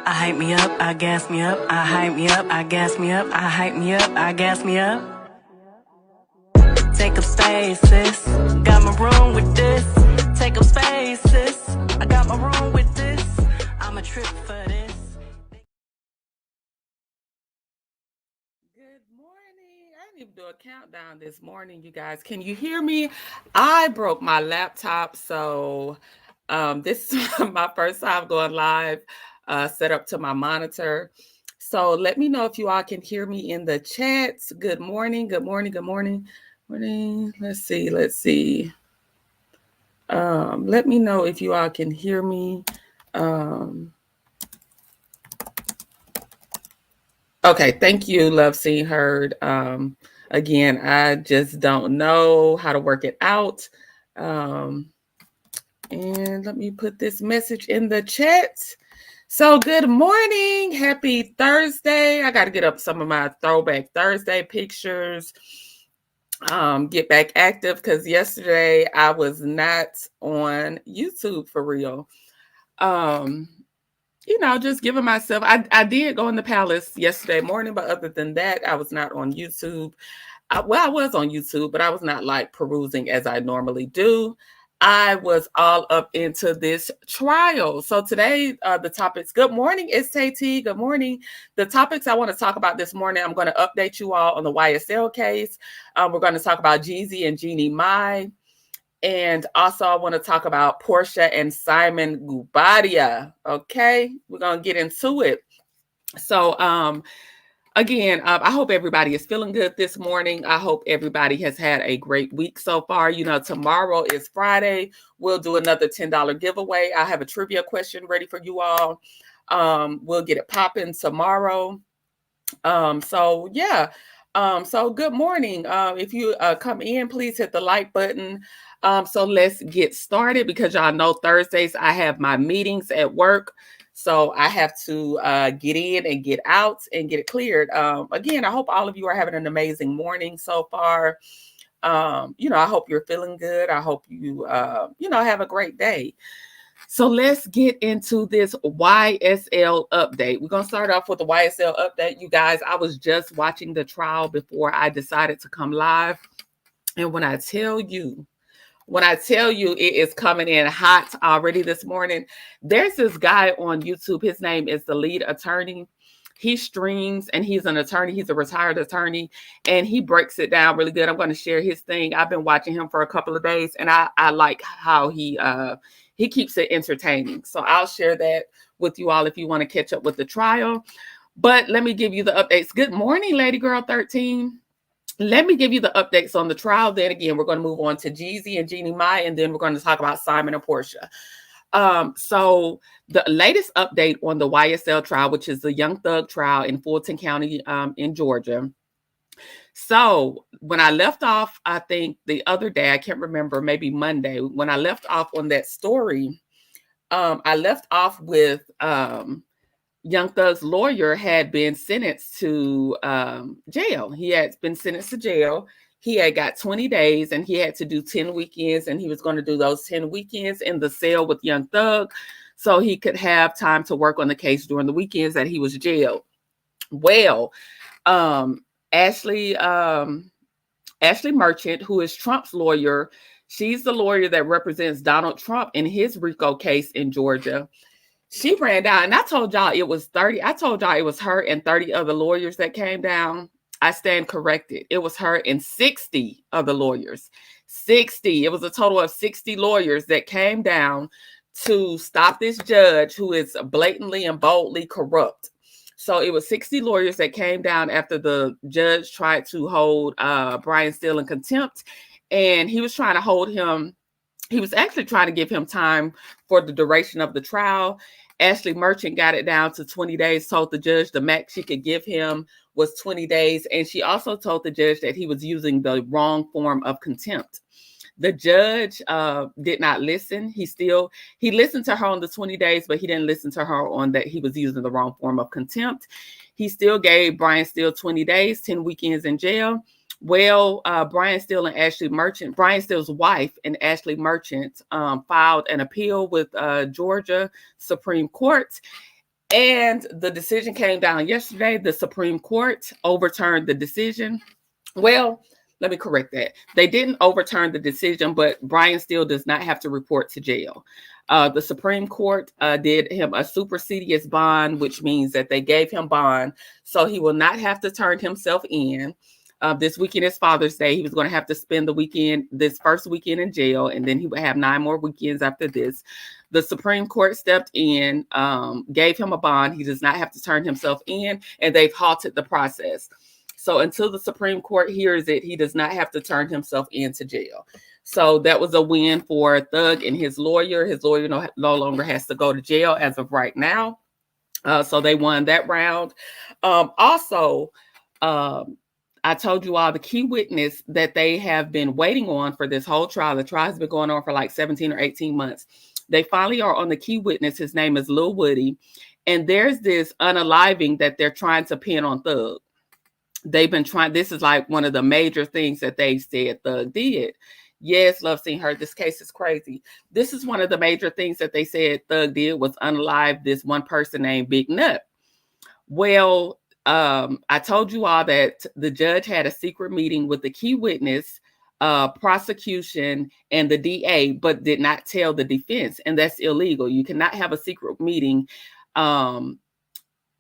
I hype me up, I gas me up, I hype me up, I gas me up, I hype me up, I gas me up. Take up space, sis. Got my room with this. Take up space, sis. I got my room with this. I'm a trip for this. Good morning. I didn't even do a countdown this morning, you guys. Can you hear me? I broke my laptop, so this is my first time going live, set up to my monitor. So let me know if you all can hear me in the chats. Good morning, good morning, good morning. Morning. Let's see. Let me know if you all can hear me. Okay, thank you, Love Seen Heard. Again, I just don't know how to work it out. And let me put this message in the chat. So, good morning. Happy Thursday. I got to get up some of my throwback Thursday pictures. Get back active because yesterday I was not on YouTube for real. Just giving myself, I did go in the palace yesterday morning, but other than that, I was not on YouTube. I was on YouTube, but I was not like perusing as I normally do. I was all up into this trial. So today, the topics, good morning, SAT, good morning. The topics I want to talk about this morning, I'm going to update you all on the YSL case. We're going to talk about Jeezy and Jeannie Mai. And also, I want to talk about Porsha and Simon Gubadia. Okay, we're going to get into it. So, again, I hope everybody is feeling good this morning. I hope everybody has had a great week so far. Tomorrow is Friday. We'll do another $10 giveaway. I have a trivia question ready for you all. We'll get it popping tomorrow. So good morning. If you come in, please hit the like button. So let's get started because y'all know Thursdays I have my meetings at work. So I have to get in and get out and get it cleared. Again, I hope all of you are having an amazing morning so far. I hope you're feeling good. I hope you, have a great day. So let's get into this YSL update. We're going to start off with the YSL update. You guys, I was just watching the trial before I decided to come live. And when I tell you it is coming in hot already this morning, there's this guy on YouTube. His name is the lead attorney. He streams and he's an attorney. He's a retired attorney and he breaks it down really good. I'm going to share his thing. I've been watching him for a couple of days and I like how he keeps it entertaining. So I'll share that with you all if you want to catch up with the trial. But let me give you the updates. Good morning, Lady Girl 13. Let me give you the updates on the trial. Then again, we're going to move on to Jeezy and Jeannie Mai, and then we're going to talk about Simon and Porsha. So the latest update on the YSL trial, which is the Young Thug trial in Fulton County in Georgia. So when I left off, I think the other day, I can't remember, maybe Monday, when I left off on that story, I left off with Young Thug's lawyer had been sentenced to jail. He had been sentenced to jail. He had got 20 days and he had to do 10 weekends and he was going to do those 10 weekends in the cell with Young Thug so he could have time to work on the case during the weekends that he was jailed. Well, Ashley Merchant, who is Trump's lawyer, she's the lawyer that represents Donald Trump in his RICO case in Georgia. She ran down, and I told y'all it was 30. I told y'all it was her and 30 other lawyers that came down. I stand corrected. It was her and 60 other lawyers. 60. It was a total of 60 lawyers that came down to stop this judge who is blatantly and boldly corrupt. So it was 60 lawyers that came down after the judge tried to hold Brian Steele in contempt, and he was trying to hold him. He was actually trying to give him time for the duration of the trial. Ashley Merchant got it down to 20 days, told the judge the max she could give him was 20 days. And she also told the judge that he was using the wrong form of contempt. The judge did not listen. He listened to her on the 20 days, but he didn't listen to her on that he was using the wrong form of contempt. He still gave Brian Steele 20 days, 10 weekends in jail. Well, Brian Steele and Ashley Merchant, Brian Steele's wife and Ashley Merchant filed an appeal with Georgia Supreme Court. And the decision came down yesterday. The Supreme Court overturned the decision. Well, let me correct that. They didn't overturn the decision, but Brian still does not have to report to jail. The Supreme Court did him a supersedious bond, which means that they gave him bond, so he will not have to turn himself in. This weekend is Father's Day. He was going to have to spend the weekend, this first weekend in jail, and then he would have 9 more weekends after this. The Supreme Court stepped in, gave him a bond. He does not have to turn himself in, and they've halted the process. So until the Supreme Court hears it, he does not have to turn himself into jail. So that was a win for Thug and his lawyer. His lawyer no longer has to go to jail as of right now. So they won that round. Also, I told you all the key witness that they have been waiting on for this whole trial. The trial has been going on for like 17 or 18 months. They finally are on the key witness. His name is Lil Woody. And there's this unaliving that they're trying to pin on Thug. They've been trying, this is like one of the major things that they said Thug did. Yes, Love Seen Her. This case is crazy. This is one of the major things that they said Thug did was unalive this one person named Big Nut. Well, I told you all that the judge had a secret meeting with the key witness, prosecution, and the DA, but did not tell the defense, and that's illegal. You cannot have a secret meeting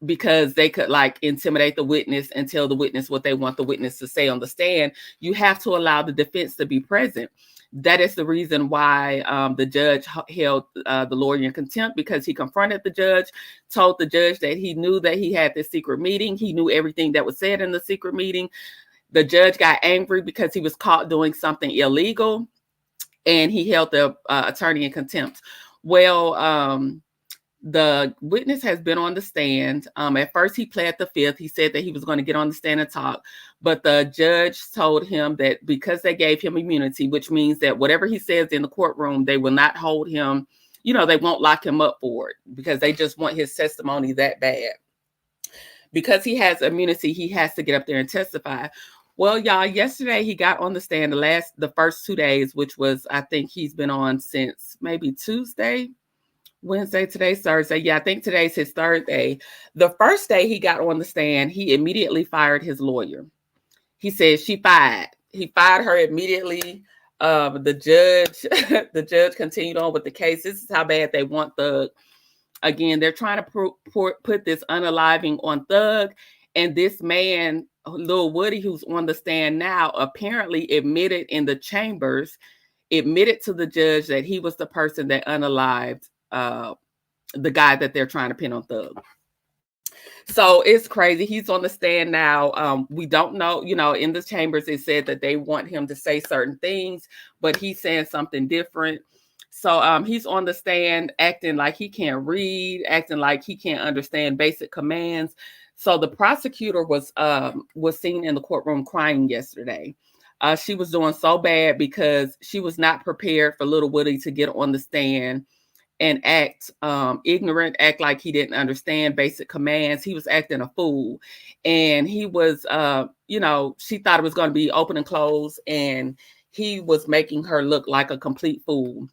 because they could like intimidate the witness and tell the witness what they want the witness to say on the stand. You have to allow the defense to be present. That is the reason why the judge held the lawyer in contempt, because he confronted the judge, told the judge that he knew that he had this secret meeting. He knew everything that was said in the secret meeting. The judge got angry because he was caught doing something illegal, and he held the attorney in contempt. Well, the witness has been on the stand. At first, he pled the fifth. He said that he was going to get on the stand and talk. But the judge told him that because they gave him immunity, which means that whatever he says in the courtroom, they will not hold him, they won't lock him up for it because they just want his testimony that bad. Because he has immunity, he has to get up there and testify. Well, y'all, yesterday he got on the stand the first 2 days, which was, I think he's been on since maybe Tuesday. Wednesday, today's Thursday. Yeah, I think today's his third day. The first day he got on the stand, he immediately fired his lawyer. He said she fired. He fired her immediately. The judge continued on with the case. This is how bad they want Thug. Again, they're trying to put this unaliving on Thug. And this man, Lil Woody, who's on the stand now, apparently admitted in the chambers, admitted to the judge that he was the person that unalived the guy that they're trying to pin on Thug. So it's crazy. He's on the stand now. We don't know, in the chambers, it said that they want him to say certain things, but he's saying something different. So he's on the stand acting like he can't read, acting like he can't understand basic commands. So the prosecutor was seen in the courtroom crying yesterday. She was doing so bad because she was not prepared for Lil Woody to get on the stand and act ignorant, act like he didn't understand basic commands. He was acting a fool. And he was, she thought it was going to be open and close. And he was making her look like a complete fool,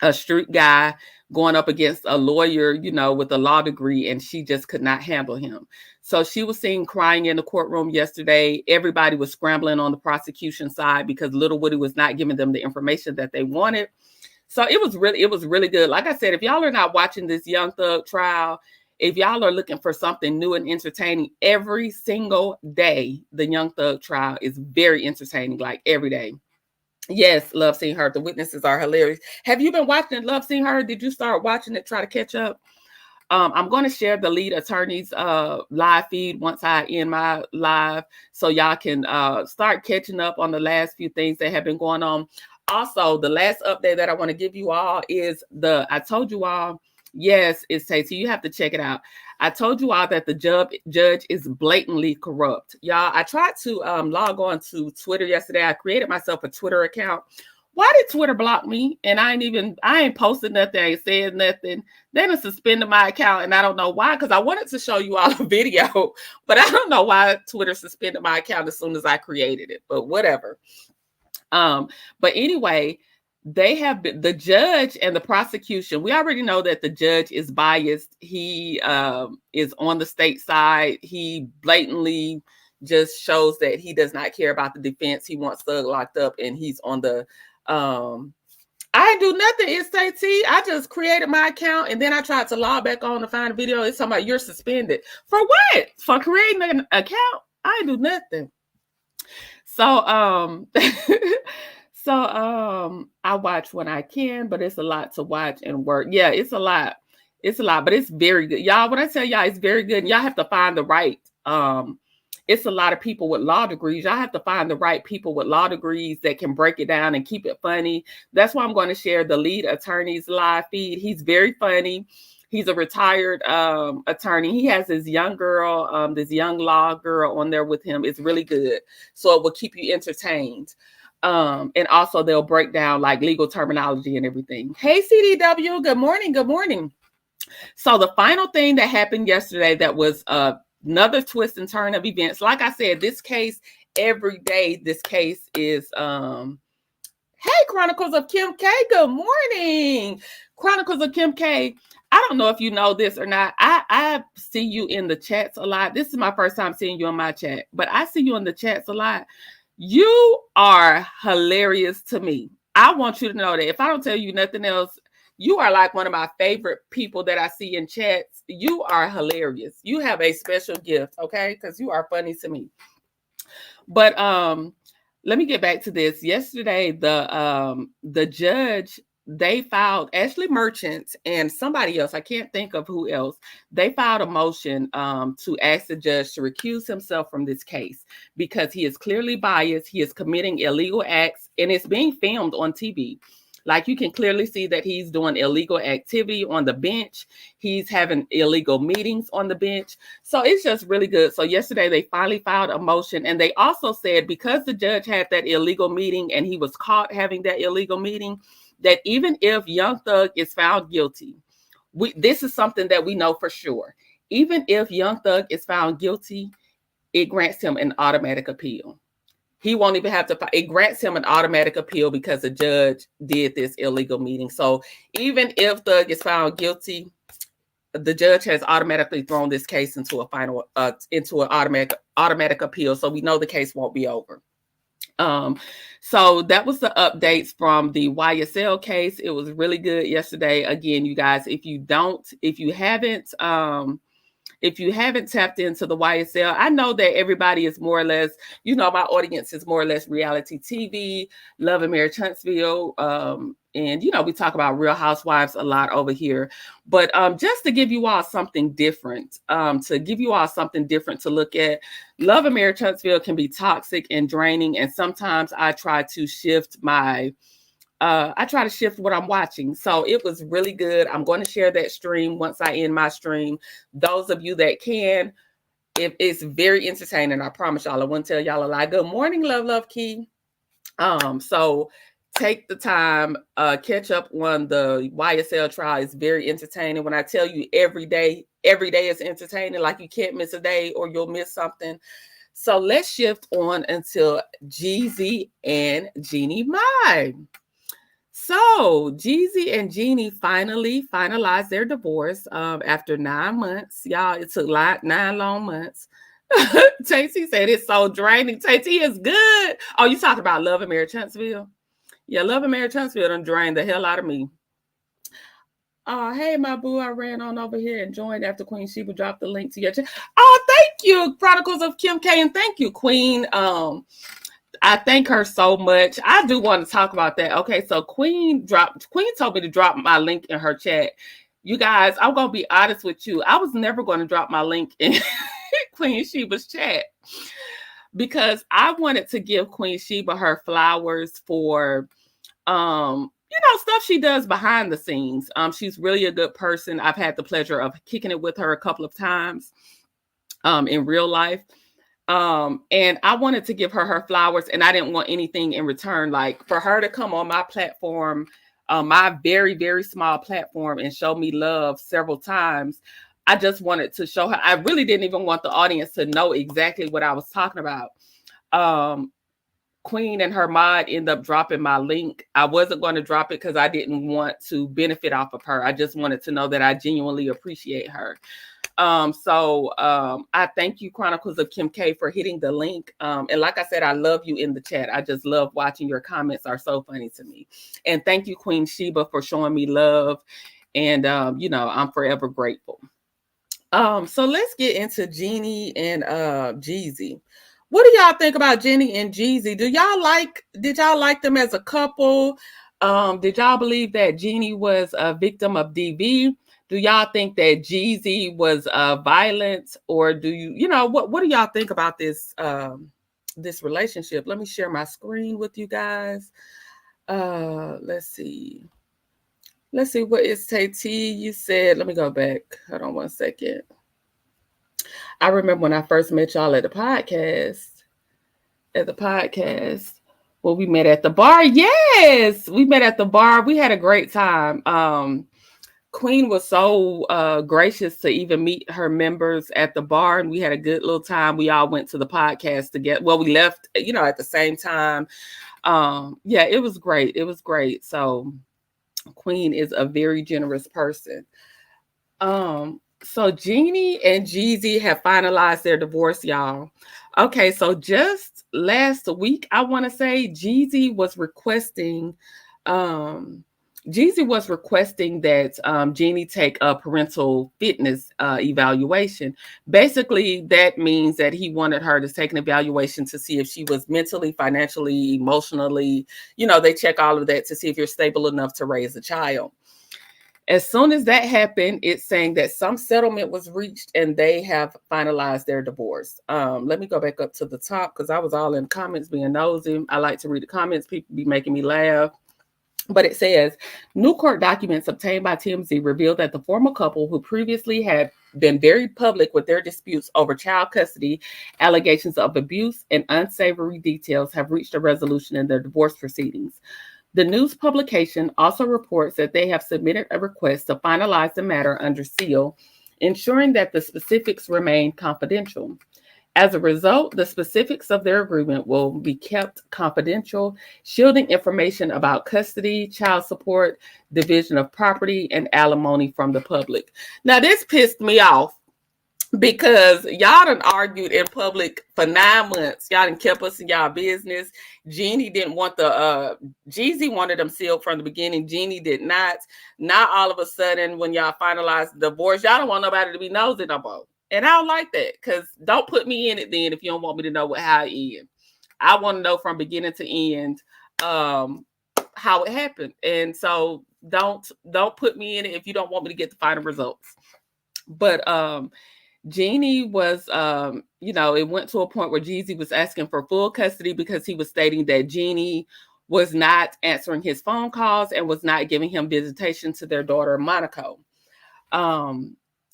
a street guy going up against a lawyer, with a law degree, and she just could not handle him. So she was seen crying in the courtroom yesterday. Everybody was scrambling on the prosecution side because Lil Woody was not giving them the information that they wanted. So it was really good. Like I said, if y'all are not watching this Young Thug trial, if y'all are looking for something new and entertaining, every single day, the Young Thug trial is very entertaining, like every day. Yes, Love Seen Her. The witnesses are hilarious. Have you been watching Love Seen Her? Did you start watching it, try to catch up? I'm going to share the lead attorney's live feed once I end my live, so y'all can start catching up on the last few things that have been going on. Also, the last update that I want to give you all is I told you all, yes, it's Stacey. You have to check it out. I told you all that the judge is blatantly corrupt. Y'all, I tried to log on to Twitter yesterday. I created myself a Twitter account. Why did Twitter block me? And I ain't posted nothing, I ain't said nothing. They done suspended my account, and I don't know why, because I wanted to show you all a video, but I don't know why Twitter suspended my account as soon as I created it, but whatever. But anyway, they have been, the judge and the prosecution. We already know that the judge is biased. He is on the state side. He blatantly just shows that he does not care about the defense. He wants Thug locked up, and he's on the I didn't do nothing, it's T. I just created my account and then I tried to log back on to find a video. It's talking about you're suspended. For what? For creating an account? I didn't do nothing. So I watch when I can, but it's a lot to watch and work. Yeah, it's a lot. It's a lot, but it's very good. Y'all, when I tell y'all it's very good, and y'all have to find the right it's a lot of people with law degrees. Y'all have to find the right people with law degrees that can break it down and keep it funny. That's why I'm going to share the lead attorney's live feed. He's very funny. He's a retired attorney. He has this young girl, this young law girl on there with him. It's really good. So it will keep you entertained. And also they'll break down like legal terminology and everything. Hey, CDW, good morning. Good morning. So the final thing that happened yesterday that was another twist and turn of events. Like I said, this case, every day, this case is hey, Chronicles of Kim K. Good morning. Chronicles of Kim K. I don't know if you know this or not. I see you in the chats a lot. This is my first time seeing you in my chat, but I see you in the chats a lot. You are hilarious to me. I want you to know that if I don't tell you nothing else, you are like one of my favorite people that I see in chats. You are hilarious. You have a special gift, okay? Because you are funny to me. But let me get back to this. Yesterday, the judge, they filed, Ashley Merchant and somebody else, I can't think of who else, they filed a motion to ask the judge to recuse himself from this case because he is clearly biased. He is committing illegal acts, and it's being filmed on TV. Like you can clearly see that he's doing illegal activity on the bench. He's having illegal meetings on the bench. So it's just really good. So yesterday they finally filed a motion, and they also said because the judge had that illegal meeting and he was caught having that illegal meeting, that even if Young Thug is found guilty, this is something that we know for sure. Even if Young Thug is found guilty, it grants him an automatic appeal. He won't even have to, it grants him an automatic appeal because the judge did this illegal meeting. So even if Thug is found guilty, the judge has automatically thrown this case into a final, into an automatic appeal. So we know the case won't be over. So that was the updates from the YSL case. It was really good yesterday. Again, you guys, if you haven't tapped into the YSL, I know that everybody is more or less, my audience is more or less reality TV, Love and Marriage Huntsville. And, we talk about Real Housewives a lot over here. But just to give you all something different, to look at, Love and Marriage Huntsville can be toxic and draining. And sometimes I try to shift what I'm watching. So it was really good. I'm going to share that stream once I end my stream. Those of you that can, it's very entertaining. I promise y'all. I won't tell y'all a lie. Good morning, Love Key. So take the time, catch up on the YSL trial. It's very entertaining. When I tell you every day is entertaining, like you can't miss a day or you'll miss something. So let's shift on until Jeezy and Jeannie Mai. So Jeezy and Jeannie finally finalized their divorce after 9 months. Y'all, it took 9 long months. Tay-T said it's so draining. Tay-T is good. Oh, you talking about Love and Marriage Huntsville? Yeah, Love and Marriage Huntsville done drained the hell out of me. Hey, my boo, I ran on over here and joined after Queen Sheba dropped the link to your channel. Oh, thank you, Chronicles of Kim K, and thank you, Queen. I thank her so much. I do want to talk about that. Okay, so Queen told me to drop my link in her chat. You guys, I'm going to be honest with you. I was never going to drop my link in Queen Sheba's chat because I wanted to give Queen Sheba her flowers for, stuff she does behind the scenes. She's really a good person. I've had the pleasure of kicking it with her a couple of times in real life. And I wanted to give her flowers, and I didn't want anything in return. Like for her to come on my platform, my very, very small platform, and show me love several times. I just wanted to show her. I really didn't even want the audience to know exactly what I was talking about. Queen and her mod end up dropping my link. I wasn't going to drop it because I didn't want to benefit off of her. I just wanted to know that I genuinely appreciate her. I thank you, Chronicles of Kim K, for hitting the link. And like I said, I love you in the chat. I just love watching your comments, are so funny to me. And thank you, Queen Sheba, for showing me love. And I'm forever grateful. So let's get into Jeannie and Jeezy. What do y'all think about Jeannie and Jeezy? Did y'all like them as a couple? Did y'all believe that Jeannie was a victim of DV? Do y'all think that Jeezy was violent, or do what do y'all think about this relationship? Let me share my screen with you guys. Let's see what is Tay-T. You said, let me go back. Hold on one second. I remember when I first met y'all at the podcast. Well, we met at the bar. Yes, we met at the bar. We had a great time. Queen was so gracious to even meet her members at the bar, and we had a good little time. We all went to the podcast together. Well, we left, at the same time. It was great. So Queen is a very generous person. So Jeannie and Jeezy have finalized their divorce, y'all. Okay, so just last week, I want to say Jeezy was requesting that Jeannie take a parental fitness evaluation. Basically, that means that he wanted her to take an evaluation to see if she was mentally, financially, emotionally, they check all of that to see if you're stable enough to raise a child. As soon as that happened, it's saying that some settlement was reached and they have finalized their divorce. Let me go back up to the top because I was all in comments being nosy. I like to read the comments. People be making me laugh. But it says, new court documents obtained by TMZ reveal that the former couple, who previously had been very public with their disputes over child custody, allegations of abuse, and unsavory details, have reached a resolution in their divorce proceedings. The news publication also reports that they have submitted a request to finalize the matter under seal, ensuring that the specifics remain confidential. As a result, the specifics of their agreement will be kept confidential, shielding information about custody, child support, division of property, and alimony from the public. Now, this pissed me off because y'all done argued in public for 9 months. Y'all done kept us in y'all business. Jeannie didn't want Jeezy wanted them sealed from the beginning. Jeannie did not. Now, all of a sudden, when y'all finalize the divorce, y'all don't want nobody to be nosy no more. And I don't like that, because don't put me in it then if you don't want me to know how it ends. I want to know from beginning to end how it happened. And so don't put me in it if you don't want me to get the final results. But Jeannie was, it went to a point where Jeezy was asking for full custody because he was stating that Jeannie was not answering his phone calls and was not giving him visitation to their daughter, Monaco.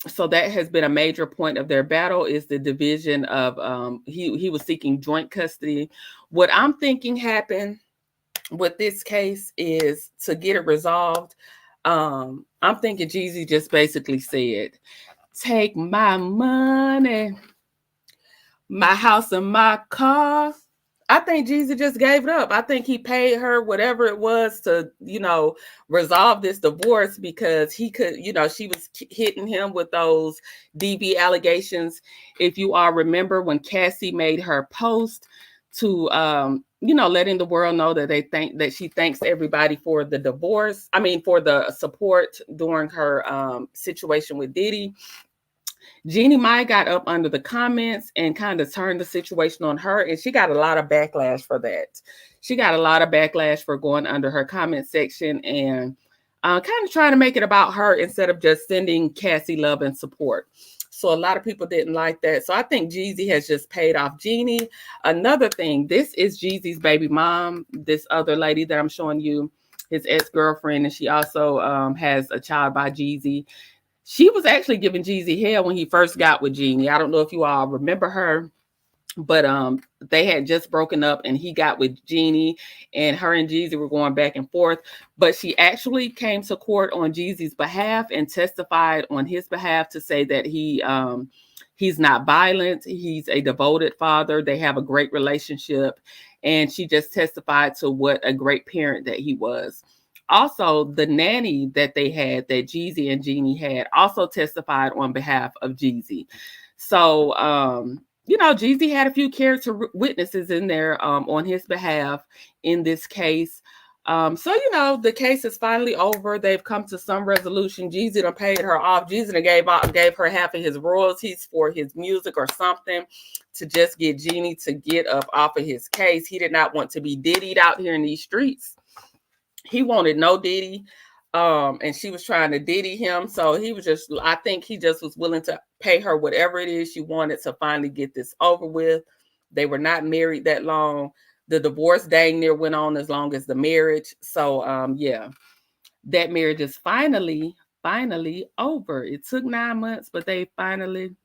So that has been a major point of their battle, is the division of, he was seeking joint custody. What I'm thinking happened with this case is, to get it resolved, I'm thinking Jeezy just basically said, take my money, my house and my car. I think Jeezy just gave it up. I think he paid her whatever it was to, resolve this divorce, because he could, she was hitting him with those DV allegations. If you all remember when Cassie made her post to, letting the world know that she thanks everybody for the divorce. For the support during her situation with Diddy. Jeannie Mai got up under the comments and kind of turned the situation on her, and she got a lot of backlash for that. She got a lot of backlash for going under her comment section and kind of trying to make it about her instead of just sending Cassie love and support. So a lot of people didn't like that. So I think Jeezy has just paid off Jeannie. Another thing, this is Jeezy's baby mom, this other lady that I'm showing you, his ex-girlfriend, and she also has a child by Jeezy. She was actually giving Jeezy hell when he first got with Jeannie. I don't know if you all remember her. But they had just broken up, and he got with Jeannie, and her and Jeezy were going back and forth. But she actually came to court on Jeezy's behalf and testified on his behalf to say that he's not violent, he's a devoted father, they have a great relationship, and she just testified to what a great parent that he was. Also, the nanny that they had, that Jeezy and Jeannie had, also testified on behalf of Jeezy. So Jeezy had a few character witnesses in there on his behalf in this case. So the case is finally over. They've come to some resolution. Jeezy done paid her off. Jeezy done gave her half of his royalties for his music or something to just get Jeannie to get up off of his case. He did not want to be diddied out here in these streets. He wanted no Diddy. And she was trying to Diddy him. So I think he just was willing to pay her whatever it is she wanted to finally get this over with. They were not married that long. The divorce dang near went on as long as the marriage. So yeah, that marriage is finally over. It took 9 months, but they finally,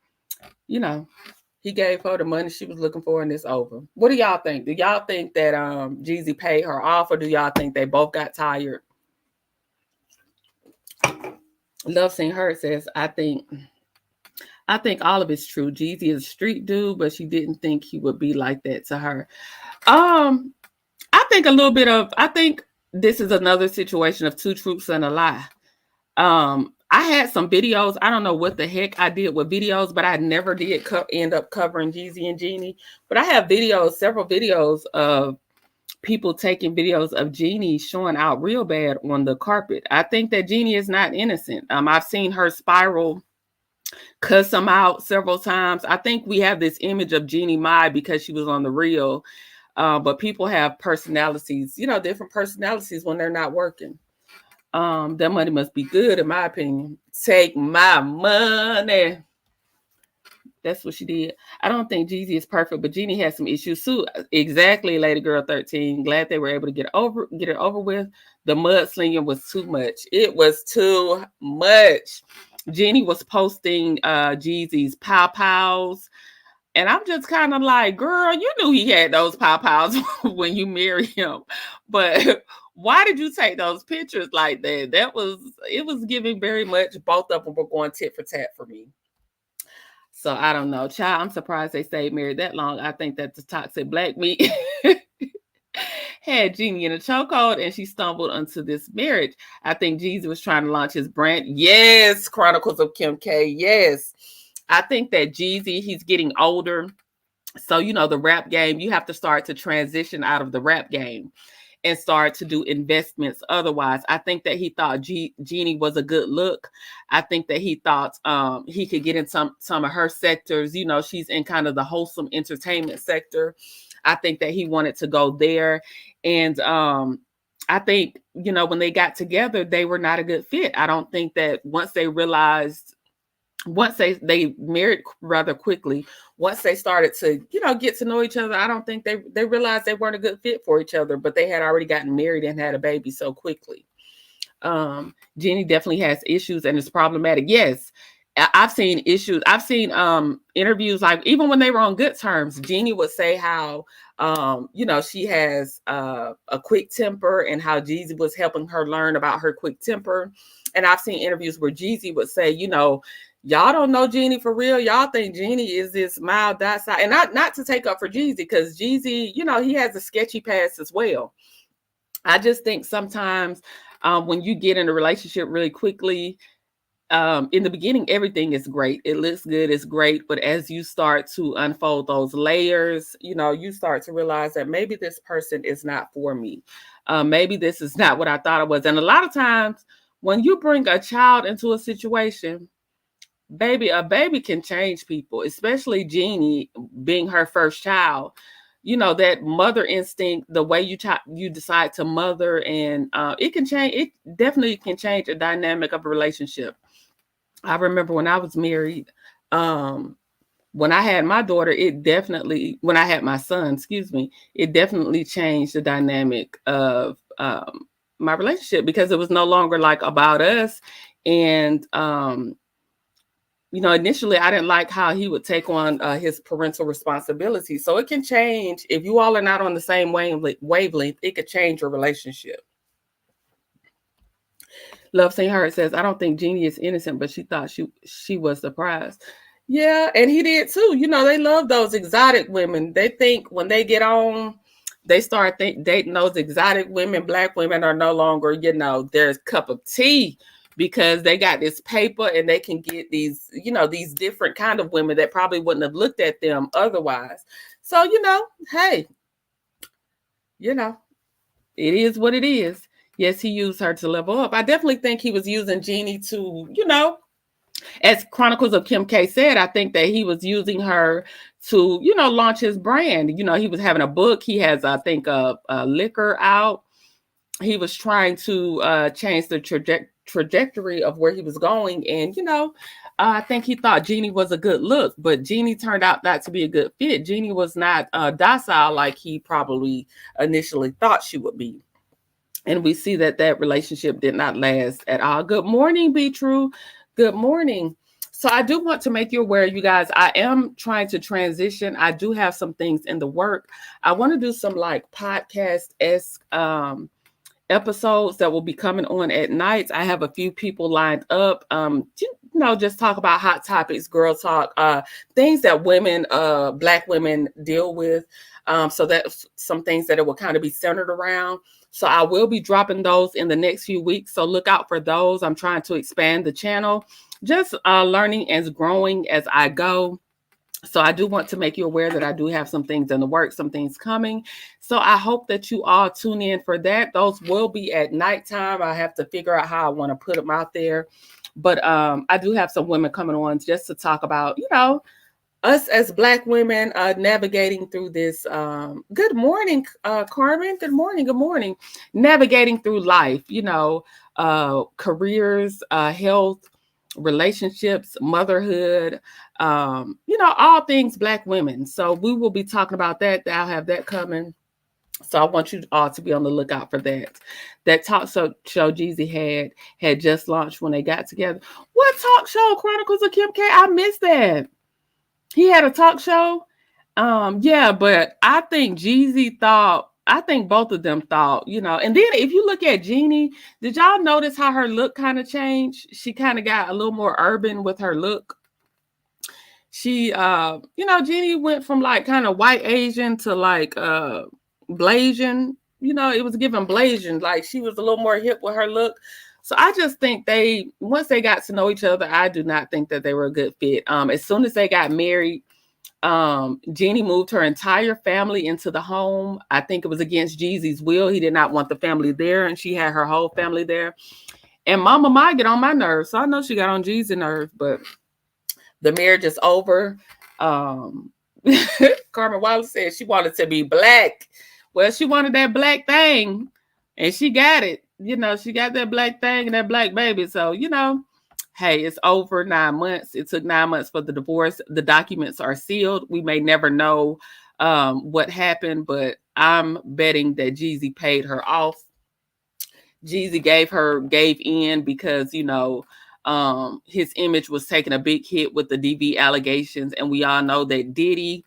he gave her the money she was looking for, and it's over. What do y'all think? Do y'all think that Jeezy paid her off, or do y'all think they both got tired? Love Seen Her says, I think all of it's true. Jeezy is a street dude, but she didn't think he would be like that to her. I think this is another situation of two truths and a lie. I had some videos. I don't know what the heck I did with videos, but I never did end up covering Jeezy and Jeannie. But I have several videos of people taking videos of Jeannie showing out real bad on the carpet. I think that Jeannie is not innocent. I've seen her spiral, cuss him out several times. I think we have this image of Jeannie Mai because she was on the Real, but people have personalities, different personalities when they're not working. That money must be good, in my opinion. Take my money. That's what she did. I don't think Jeezy is perfect, but Jeannie has some issues too. Exactly, Lady Girl 13. Glad they were able to get it over with. The mudslinging was too much. It was too much. Jeannie was posting Jeezy's pow-pows. And I'm just kind of like, girl, you knew he had those pow-pows when you married him. But why did you take those pictures like that? It was giving very much. Both of them were going tit for tat for me. So I don't know. Child, I'm surprised they stayed married that long. I think that the toxic black meat had Jeannie in a chokehold, and she stumbled onto this marriage. I think Jeezy was trying to launch his brand. Yes, Chronicles of Kim K. Yes. I think that Jeezy, he's getting older. So, the rap game, you have to start to transition out of the rap game and start to do investments otherwise. I think that he thought Jeannie was a good look. I think that he thought he could get in some of her sectors. She's in kind of the wholesome entertainment sector. I think that he wanted to go there. And I think, when they got together, they were not a good fit. I don't think that once they married rather quickly, once they started to, get to know each other, I don't think they realized they weren't a good fit for each other, but they had already gotten married and had a baby so quickly. Jeannie definitely has issues and is problematic. Yes, I've seen issues. I've seen interviews, like even when they were on good terms, Jeannie would say how, she has a quick temper, and how Jeezy was helping her learn about her quick temper. And I've seen interviews where Jeezy would say, y'all don't know Jeannie for real. Y'all think Jeannie is this mild, docile, and not to take up for Jeezy, because Jeezy, he has a sketchy past as well. I just think sometimes when you get in a relationship really quickly, in the beginning, everything is great. It looks good, it's great. But as you start to unfold those layers, you start to realize that maybe this person is not for me. Maybe this is not what I thought it was. And a lot of times when you bring a child into a situation, a baby can change people, especially Jeannie being her first child. That mother instinct, the way you decide to mother, and it can change. It definitely can change the dynamic of a relationship. I remember when I was married, when I had my daughter, when I had my son, it definitely changed the dynamic of my relationship, because it was no longer like about us. And initially I didn't like how he would take on his parental responsibility. So it can change. If you all are not on the same wavelength, it could change your relationship. Love St. Hurt says, I don't think Jeannie is innocent, but she thought she was the prize. Yeah, and he did too. They love those exotic women. They think when they get on, they start dating those exotic women. Black women are no longer, their cup of tea, because they got this paper and they can get these, these different kind of women that probably wouldn't have looked at them otherwise. So, hey, it is what it is. Yes, he used her to level up. I definitely think he was using Jeannie to, as Chronicles of Kim K said, I think that he was using her to, launch his brand. He was having a book. He has, I think, a liquor out. He was trying to change the trajectory of where he was going. And, I think he thought Jeannie was a good look, but Jeannie turned out not to be a good fit. Jeannie was not docile like he probably initially thought she would be. And we see that relationship did not last at all. Good morning, Be True. Good morning. So I do want to make you aware, you guys, I am trying to transition. I do have some things in the work. I want to do some like podcast-esque episodes that will be coming on at nights. I have a few people lined up, just talk about hot topics, girl talk, things that women, Black women deal with. So that's some things that it will kind of be centered around. So I will be dropping those in the next few weeks. So look out for those. I'm trying to expand the channel, just learning and growing as I go. So I do want to make you aware that I do have some things in the works, some things coming. So I hope that you all tune in for that. Those will be at nighttime. I have to figure out how I want to put them out there. But I do have some women coming on just to talk about, us as Black women navigating through this. Good morning, Carmen. Good morning. Navigating through life, careers, health, relationships, motherhood, all things Black women. So we will be talking about that. I'll have that coming. So I want you all to be on the lookout for that. That talk show Jeezy had just launched when they got together. What talk show? Chronicles of Kim K? I missed that. He had a talk show. Yeah, but I think I think both of them thought, and then if you look at Jeannie, did y'all notice how her look kind of changed? She kind of got a little more urban with her look. She, Jeannie went from like kind of white Asian to like Blasian. It was given Blasian. Like she was a little more hip with her look. So I just think once they got to know each other, I do not think that they were a good fit. As soon as they got married, Jeannie moved her entire family into the home. I think it was against Jeezy's will. He did not want the family there, and she had her whole family there. And Mama might get on my nerves. So I know she got on Jeezy's nerves, but the marriage is over. Carmen Wallace said she wanted to be Black. Well, she wanted that Black thing, and she got it. She got that Black thing and that Black baby. So, hey, it's over 9 months. It took 9 months for the divorce. The documents are sealed. We may never know what happened, but I'm betting that Jeezy paid her off. Jeezy gave in because, his image was taking a big hit with the DV allegations. And we all know that Diddy,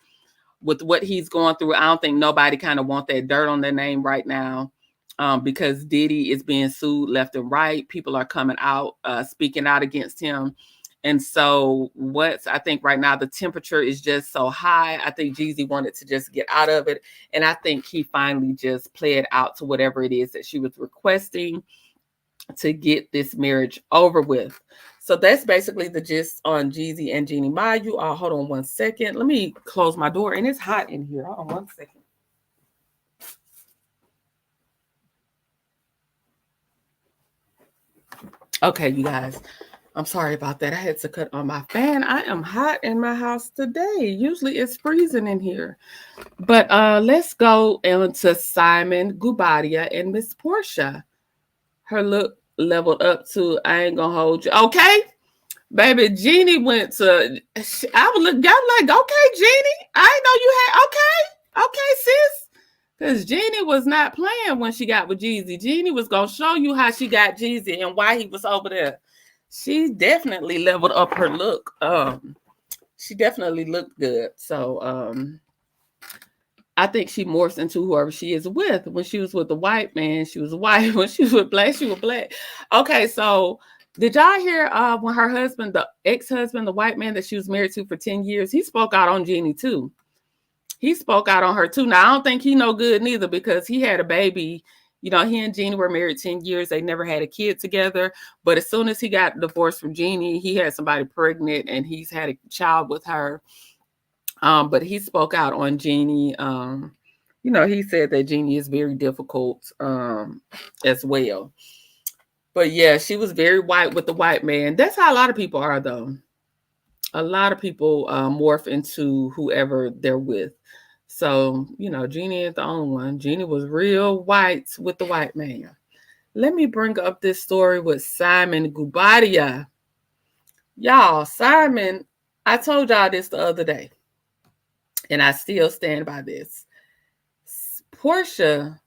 with what he's going through, I don't think nobody kind of want that dirt on their name right now. Because Diddy is being sued left and right. People are coming out, speaking out against him. And so I think right now the temperature is just so high. I think Jeezy wanted to just get out of it. And I think he finally just played out to whatever it is that she was requesting to get this marriage over with. So that's basically the gist on Jeezy and Jeannie Mai. You all hold on 1 second. Let me close my door, and it's hot in here. Hold on 1 second. Okay, you guys, I'm sorry about that. I had to cut on my fan. I am hot in my house today. Usually it's freezing in here. But let's go into Simon Gubadia and Miss Porsha. Her look leveled up to, I ain't gonna hold you. Okay, baby, Jeannie went to, I was like, okay, Jeannie, I know you had, okay, sis. Because Jeannie was not playing when she got with Jeezy. Jeannie was going to show you how she got Jeezy and why he was over there. she definitely leveled up her look. She definitely looked good. So I think she morphs into whoever she is with. When she was with the white man, she was white. When she was with black, she was black. Okay, so did y'all hear when her husband, the ex-husband, the white man that she was married to for 10 years, he spoke out on Jeannie too. He spoke out on her too. Now, I don't think he no good neither because he had a baby. You know, he and Jeannie were married 10 years. They never had a kid together. But as soon as he got divorced from Jeannie, he had somebody pregnant and he's had a child with her. But he spoke out on Jeannie. You know, he said that Jeannie is very difficult as well. But yeah, she was very white with the white man. That's how a lot of people are, though. A lot of people morph into whoever they're with. So, you know, Jeannie is the only one. Jeannie was real white with the white man. Let me bring up this story with Simon Gubadia. Y'all, Simon, I told y'all this the other day, and I still stand by this. Porsha.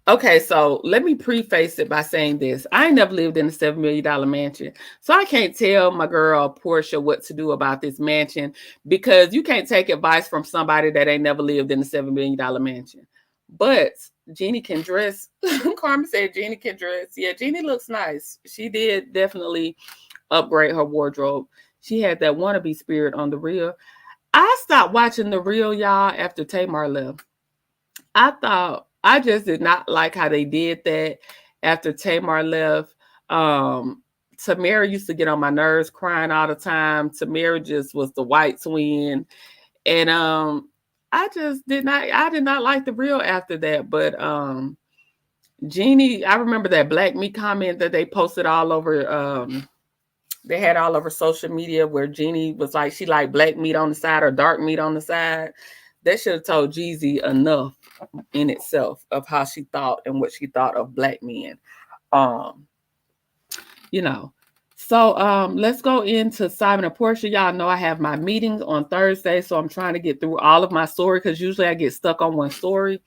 Okay, so let me preface it by saying this. I ain't never lived in a $7 million mansion. So I can't tell my girl Porsha what to do about this mansion because you can't take advice from somebody that ain't never lived in a $7 million mansion. But Jeannie can dress. Carmen said Jeannie can dress. Yeah, Jeannie looks nice. She did definitely upgrade her wardrobe. She had that wannabe spirit on the real. I stopped watching the real, y'all, after Tamar left. I just did not like how they did that after Tamar left. Tamara used to get on my nerves crying all the time. Tamara just was the white twin. And I did not like the real after that. But Jeannie, I remember that black meat comment that they posted all over they had all over social media where Jeannie was like she liked black meat on the side or dark meat on the side. They should have told Jeezy enough in itself of how she thought and what she thought of black men. Um, you know. So let's go into Simon and Porsha. Y'all know I have my meetings on Thursday, so I'm trying to get through all of my story because usually I get stuck on one story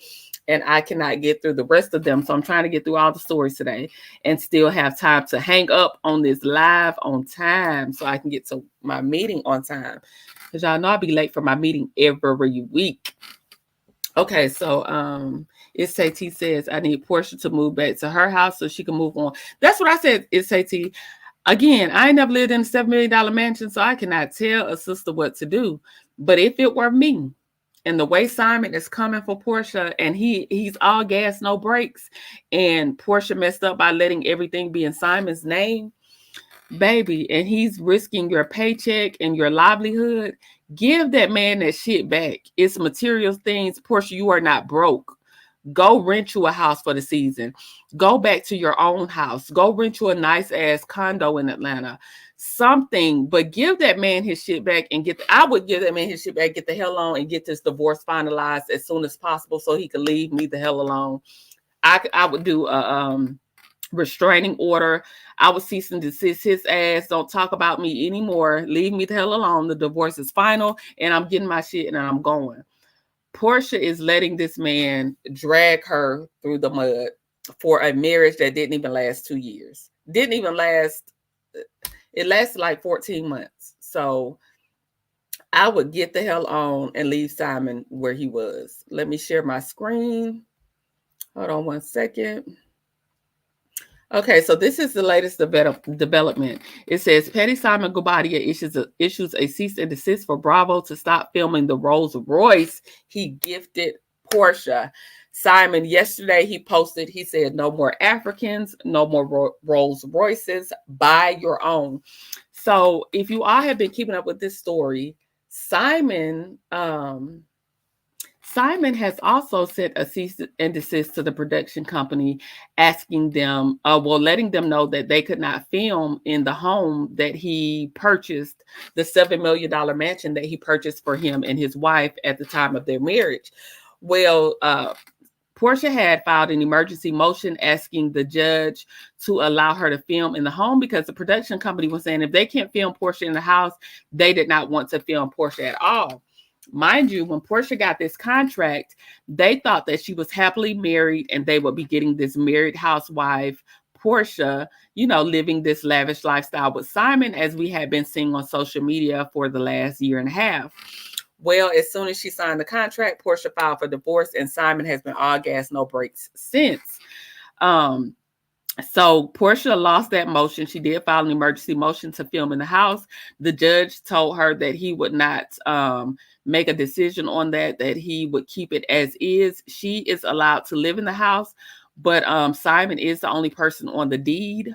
and I cannot get through the rest of them. So I'm trying to get through all the stories today and still have time to hang up on this live on time so I can get to my meeting on time. Because y'all know I'll be late for my meeting every week. Okay, so T says I need Porsha to move back to her house so she can move on. That's what I said, T. Again, I ain't never lived in a $7 million mansion, so I cannot tell a sister what to do. But if it were me, and the way Simon is coming for Porsha, and he's all gas, no brakes, and Porsha messed up by letting everything be in Simon's name, baby, and he's risking your paycheck and your livelihood, give that man that shit back. It's material things. Porsha, you are not broke. Go rent you a house for the season. Go back to your own house. Go rent you a nice ass condo in Atlanta. Something, but give that man his shit back and I would give that man his shit back, get the hell on and get this divorce finalized as soon as possible so he could leave me the hell alone. I would do a restraining order. I would cease and desist his ass. Don't talk about me anymore. Leave me the hell alone. The divorce is final and I'm getting my shit and I'm going. Porsha is letting this man drag her through the mud for a marriage that didn't even last 2 years. Didn't even last. It lasted like 14 months. So I would get the hell on and leave Simon where he was. Let me share my screen. Hold on one second. Okay, so this is the latest development. It says Petty Simon Gubadia issues a cease and desist for Bravo to stop filming the Rolls Royce he gifted Porsha. Simon, yesterday he posted, he said, no more Africans, no more Rolls Royces, buy your own. So if you all have been keeping up with this story, Simon has also sent a cease and desist to the production company, asking them, letting them know that they could not film in the home that he purchased, the $7 million mansion that he purchased for him and his wife at the time of their marriage. Well, Porsha had filed an emergency motion asking the judge to allow her to film in the home because the production company was saying if they can't film Porsha in the house, they did not want to film Porsha at all. Mind you, when Porsha got this contract, they thought that she was happily married and they would be getting this married housewife Porsha, living this lavish lifestyle with Simon, as we had been seeing on social media for the last year and a half. Well, as soon as she signed the contract, Porsha filed for divorce, and Simon has been all gas, no brakes since. So Porsha lost that motion. She did file an emergency motion to film in the house. The judge told her that he would not make a decision on that he would keep it as is. She is allowed to live in the house, but Simon is the only person on the deed.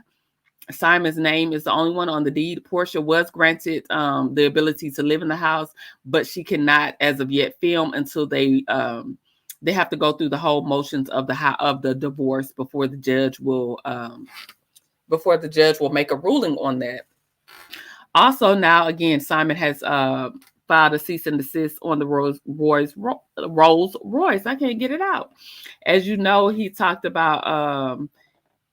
Simon's name is the only one on the deed. Porsha was granted the ability to live in the house, but she cannot, as of yet, film until they have to go through the whole motions of the divorce before the judge will make a ruling on that. Also, now again, Simon has filed a cease and desist on the Rolls Royce. I can't get it out. As you know, he talked about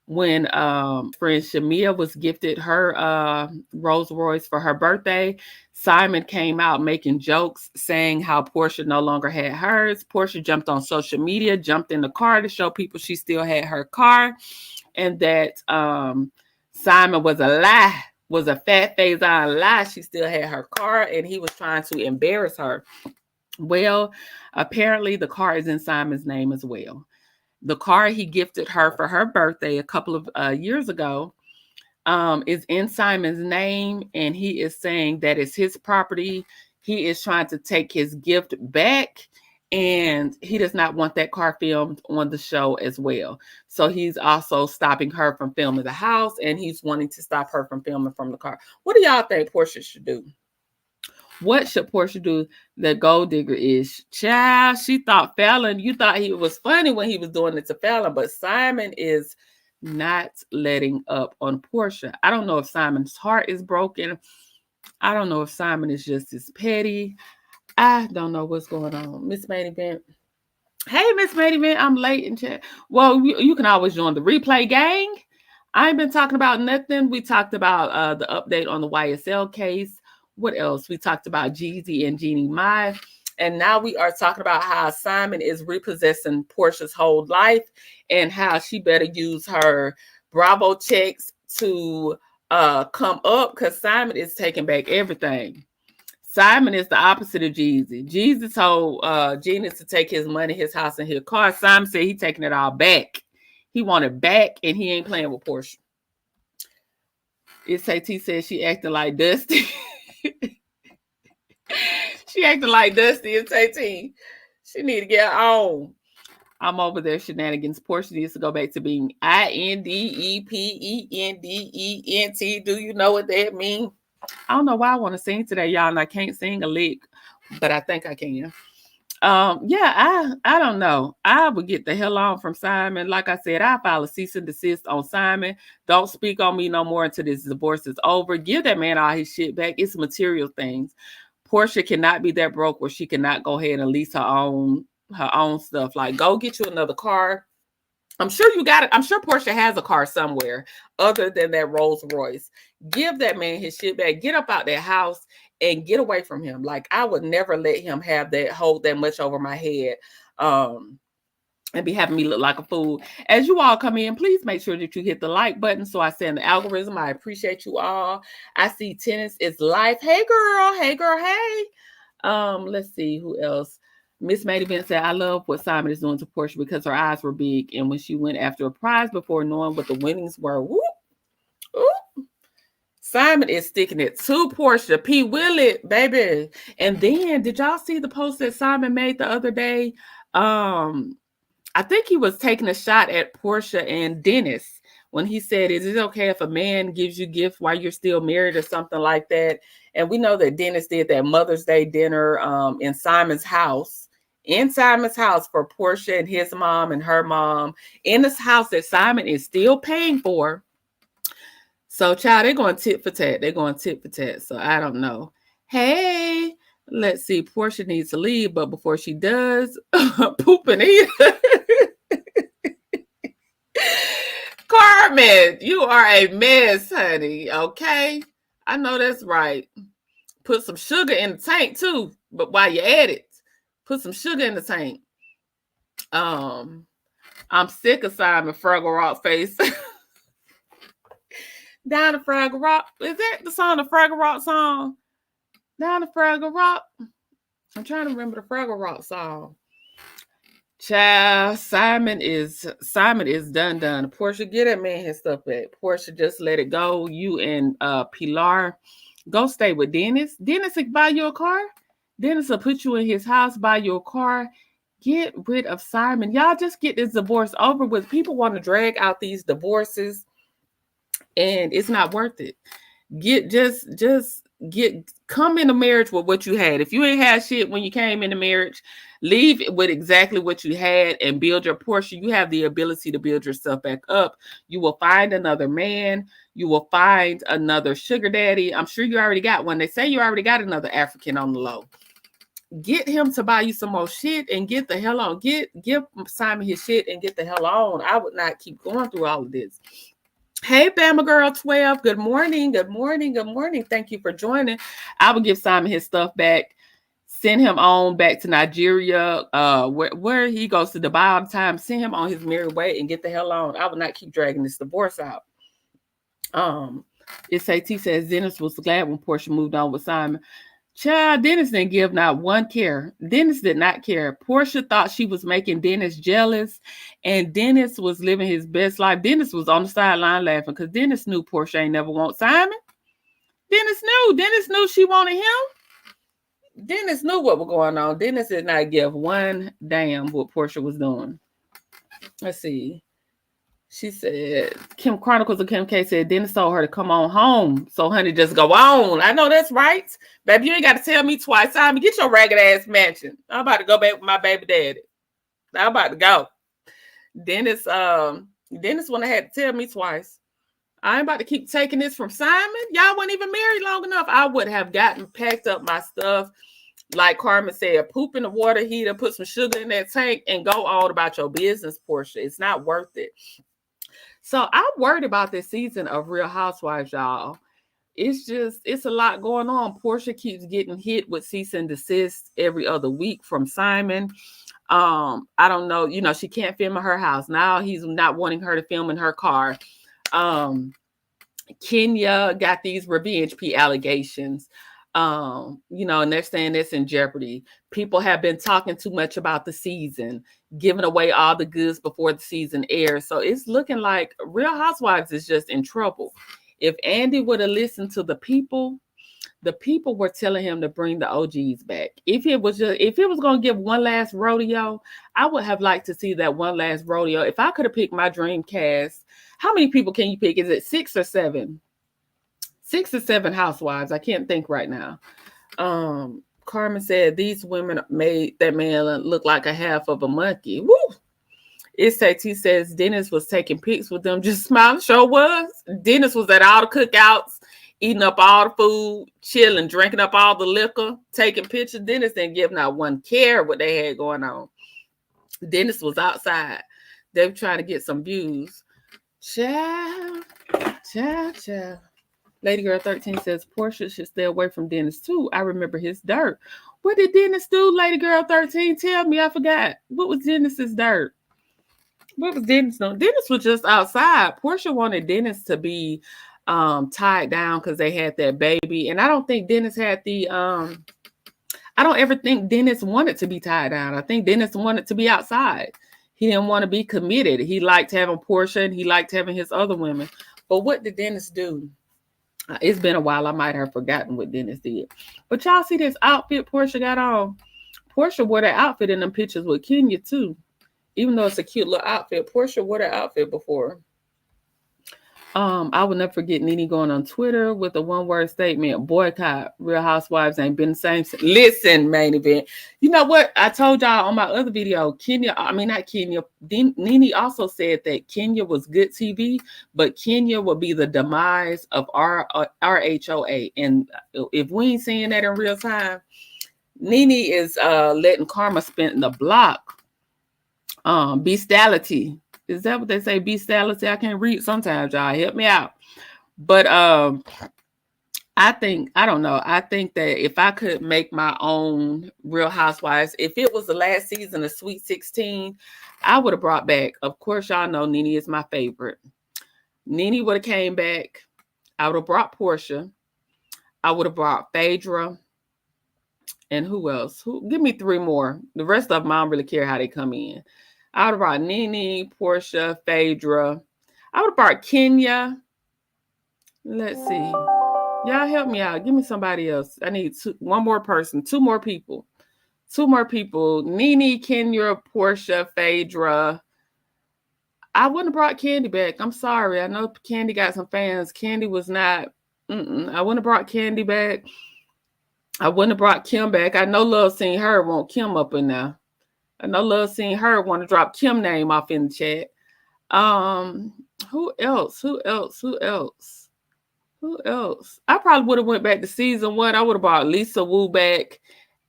when friend Shamia was gifted her Rolls Royce for her birthday. Simon came out making jokes saying how Porsha no longer had hers. Porsha jumped on social media, jumped in the car to show people she still had her car, and that Simon was a lie, was a fat face on lie. She still had her car, and he was trying to embarrass her. Well, apparently the car is in Simon's name as well. The car he gifted her for her birthday a couple of years ago is in Simon's name, and he is saying that it's his property. He is trying to take his gift back, and he does not want that car filmed on the show as well. So he's also stopping her from filming the house, and he's wanting to stop her from filming from the car. What do y'all think Porsha should do? What should Porsha do? The gold digger is, child, she thought Fallon, you thought he was funny when he was doing it to Fallon, but Simon is not letting up on Porsha. I don't know if Simon's heart is broken. I don't know if Simon is just as petty. I don't know what's going on. Miss Main Event. Hey, Miss Main Event, I'm late in chat. Well, you can always join the replay gang. I ain't been talking about nothing. We talked about the update on the YSL case. What else? We talked about Jeezy and Jeannie Mai. And now we are talking about how Simon is repossessing Porsha's whole life and how she better use her Bravo checks to come up, because Simon is taking back everything. Simon is the opposite of Jeezy. Jeezy told Jeannie to take his money, his house, and his car. Simon said he's taking it all back. He wanted back, and he ain't playing with Porsha. SAT said she acting like Dusty. She acting like Dusty and Tay. She need to get on. I'm over there shenanigans. Porsha needs to go back to being INDEPENDENT. Do you know what that means? I don't know why I want to sing today, y'all, and I can't sing a lick, but I think I can. I don't know. I would get the hell on from Simon. Like I said, I file a cease and desist on Simon. Don't speak on me no more until this divorce is over. Give that man all his shit back. It's material things. Porsha cannot be that broke where she cannot go ahead and lease her own stuff. Like, go get you another car. I'm sure you got it. I'm sure Porsha has a car somewhere other than that Rolls Royce. Give that man his shit back. Get up out that house and get away from him. Like, I would never let him have that, hold that much over my head, and be having me look like a fool. As you all come in, please make sure that you hit the like button so I send the algorithm. I appreciate you all. I see tennis is life. Hey girl, hey. Let's see who else. Miss Maid Event said, I love what Simon is doing to Porsha because her eyes were big, and when she went after a prize before knowing what the winnings were, whoop. Simon is sticking it to Porsha. P. Will it, baby. And then, did y'all see the post that Simon made the other day? I think he was taking a shot at Porsha and Dennis when he said, is it okay if a man gives you gifts while you're still married or something like that? And we know that Dennis did that Mother's Day dinner in Simon's house for Porsha and his mom and her mom, in this house that Simon is still paying for. So, child, they're going tit for tat. So, I don't know. Hey, let's see. Porsha needs to leave, but before she does, poop and eat. Carmen, you are a mess, honey. Okay? I know that's right. Put some sugar in the tank, too. But while you're at it, put some sugar in the tank. I'm sick of Simon Fraggle Rock face. Down the Fraggle Rock. Is that the song, the Fraggle Rock song? Down the Fraggle Rock. I'm trying to remember the Fraggle Rock song. Child, Simon is done. Porsha, get that man his stuff back. Porsha, just let it go. You and Pilar, go stay with Dennis. Dennis will buy you a car. Dennis will put you in his house, buy you a car. Get rid of Simon. Y'all just get this divorce over with. People want to drag out these divorces, and it's not worth it. Come in a marriage with what you had. If you ain't had shit when you came into marriage, leave with exactly what you had and build your portion. You have the ability to build yourself back up. You will find another man. You will find another sugar daddy. I'm sure you already got one. They say you already got another African on the low. Get him to buy you some more shit and get the hell on. Give Simon his shit and get the hell on. I would not keep going through all of this. Hey, Bama Girl 12. Good morning. Good morning. Good morning. Thank you for joining. I will give Simon his stuff back. Send him on back to Nigeria, where he goes to Dubai all the time. Send him on his merry way and get the hell on. I will not keep dragging this divorce out. SAT says Dennis was glad when Porsha moved on with Simon. Child, Dennis didn't give not one care. Dennis did not care. Porsha thought she was making Dennis jealous, and Dennis was living his best life. Dennis was on the sideline laughing because Dennis knew Porsha ain't never want Simon. Dennis knew she wanted him. Dennis knew what was going on. Dennis did not give one damn what Porsha was doing. Let's see. She said, Kim Chronicles of Kim K said, Dennis told her to come on home. So, honey, just go on. I know that's right. Baby, you ain't got to tell me twice. Simon, get your ragged ass mansion. I'm about to go back with my baby daddy. I'm about to go. Dennis wouldn't have had to tell me twice. I ain't about to keep taking this from Simon. Y'all weren't even married long enough. I would have packed up my stuff. Like Carmen said, poop in the water heater, put some sugar in that tank, and go on about your business, Porsha. It's not worth it. So I'm worried about this season of Real Housewives, y'all. It's a lot going on. Porsha keeps getting hit with cease and desist every other week from Simon. I don't know. You know, she can't film in her house. Now he's not wanting her to film in her car. Kenya got these revenge P allegations. You know, and they're saying this in jeopardy. People have been talking too much about the season, giving away all the goods before the season airs. So it's looking like Real Housewives is just in trouble. If Andy would have listened to the people were telling him to bring the OGs back. If it was going to give one last rodeo, I would have liked to see that one last rodeo. If I could have picked my dream cast, how many people can you pick? Is it 6 or 7? 6 or 7 housewives. I can't think right now. Carmen said these women made that man look like a half of a monkey. Woo! SAT says Dennis was taking pics with them. Just smiling. Sure was. Dennis was at all the cookouts, eating up all the food, chilling, drinking up all the liquor, taking pictures. Dennis didn't give not one care what they had going on. Dennis was outside. They were trying to get some views. Child. Lady Girl 13 says Porsha should stay away from Dennis too. I remember his dirt. What did Dennis do, Lady Girl 13? Tell me, I forgot. What was Dennis's dirt? What was Dennis doing? Dennis was just outside. Porsha wanted Dennis to be tied down because they had that baby. And I don't think Dennis had the I don't ever think Dennis wanted to be tied down. I think Dennis wanted to be outside. He didn't want to be committed. He liked having Porsha and he liked having his other women. But what did Dennis do? It's been a while. I might have forgotten what Dennis did. But y'all see this outfit Porsha got on? Porsha wore that outfit in them pictures with Kenya too. Even though it's a cute little outfit, Porsha wore that outfit before. I will never forget Nene going on Twitter with a one-word statement: boycott. Real Housewives ain't been the same. Listen, main event. You know what? I told y'all on my other video, Nene also said that Kenya was good TV, but Kenya will be the demise of our RHOA. And if we ain't seeing that in real time, Nene is letting karma spin the block. Bestiality. Is that what they say? Bestiality? I can't read sometimes, y'all. Help me out. But I think that if I could make my own Real Housewives, if it was the last season of Sweet 16, I would have brought back, of course, y'all know Nene is my favorite. Nene would have came back. I would have brought Porsha. I would have brought Phaedra. And who else? Give me three more. The rest of them, I don't really care how they come in. I would have brought Nene, Porsha, Phaedra. I would have brought Kenya. Let's see. Y'all help me out. Give me somebody else. I need one more person. Two more people. Nene, Kenya, Porsha, Phaedra. I wouldn't have brought Candy back. I'm sorry. I know Candy got some fans. Candy was not. I wouldn't have brought Candy back. I wouldn't have brought Kim back. I know Love seen her want Kim up in there. I know Love seen her want to drop Kim name off in the chat. Who else? I probably would have went back to season 1. I would have brought Lisa Wu back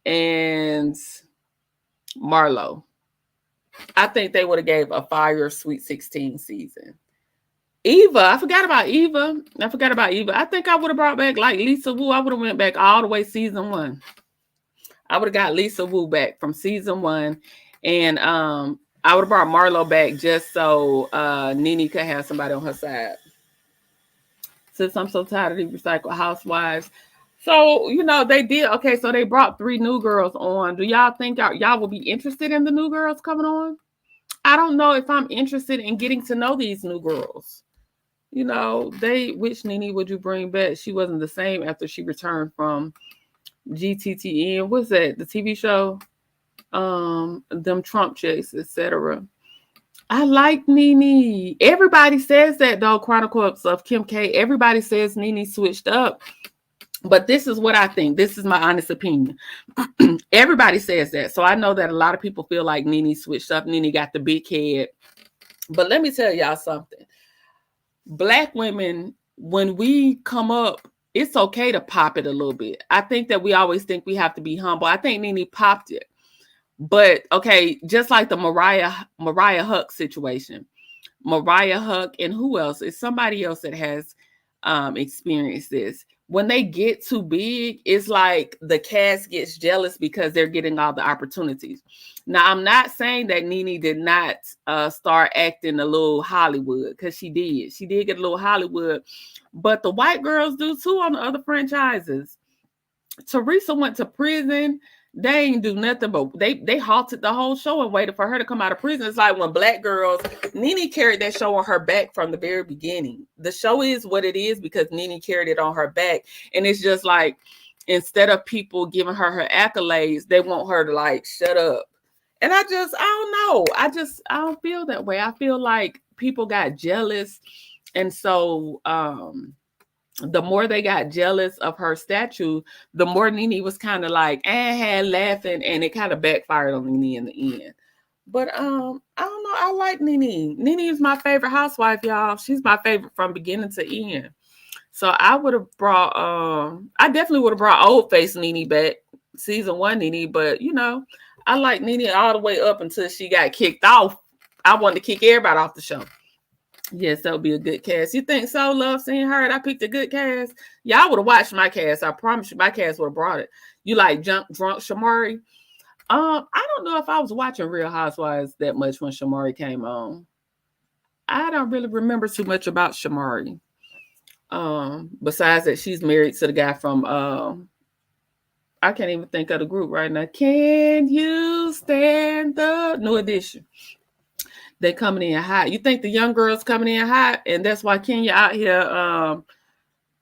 and Marlo. I think they would have gave a fire Sweet 16 season. Eva, I forgot about Eva. I think I would have brought back like Lisa Wu. I would have went back all the way season 1. I would have got Lisa Wu back from season 1. And I would have brought Marlo back just so Nene could have somebody on her side. Since I'm so tired of these recycled housewives. So, they did. Okay, so they brought 3 new girls on. Do y'all think y'all will be interested in the new girls coming on? I don't know if I'm interested in getting to know these new girls. Which Nene would you bring back? She wasn't the same after she returned from GTTN. What's that? The TV show? Them Trump chicks, etc. I like Nene. Everybody says that though. Chronicles of Kim K. Everybody says Nene switched up. But this is what I think. This is my honest opinion. Everybody says that. So I know that a lot of people feel like Nene switched up. Nene got the big head. But let me tell y'all something. Black women, when we come up, it's okay to pop it a little bit. I think that we always think we have to be humble. I think Nene popped it. But, okay, just like the Mariah Huck situation. Mariah Huck and who else? It's somebody else that has experienced this. When they get too big, it's like the cast gets jealous because they're getting all the opportunities. Now, I'm not saying that Nene did not start acting a little Hollywood, because she did. She did get a little Hollywood. But the white girls do too on the other franchises. Teresa went to prison. They ain't do nothing, but they halted the whole show and waited for her to come out of prison. It's like when Black Girls, Nene carried that show on her back from the very beginning. The show is what it is because Nene carried it on her back. And it's just like, instead of people giving her accolades, they want her to like, shut up. And I don't know. I don't feel that way. I feel like people got jealous. And so, the more they got jealous of her statue, the more Nene was kind of like, laughing, and it kind of backfired on Nene in the end. But I don't know. I like Nene. Nene is my favorite housewife, y'all. She's my favorite from beginning to end. So I would have brought, I definitely would have brought old face Nene back, season 1 Nene. But I like Nene all the way up until she got kicked off. I wanted to kick everybody off the show. Yes, that would be a good cast. You think so? Love seeing her. I picked a good cast. Y'all would have watched my cast. I promise you, my cast would have brought it. You like drunk Shamari? I don't know if I was watching Real Housewives that much when Shamari came on. I don't really remember too much about Shamari. Besides that, she's married to the guy from I can't even think of the group right now. Can you stand the New Edition? They coming in hot. You think the young girls coming in hot, and that's why Kenya out here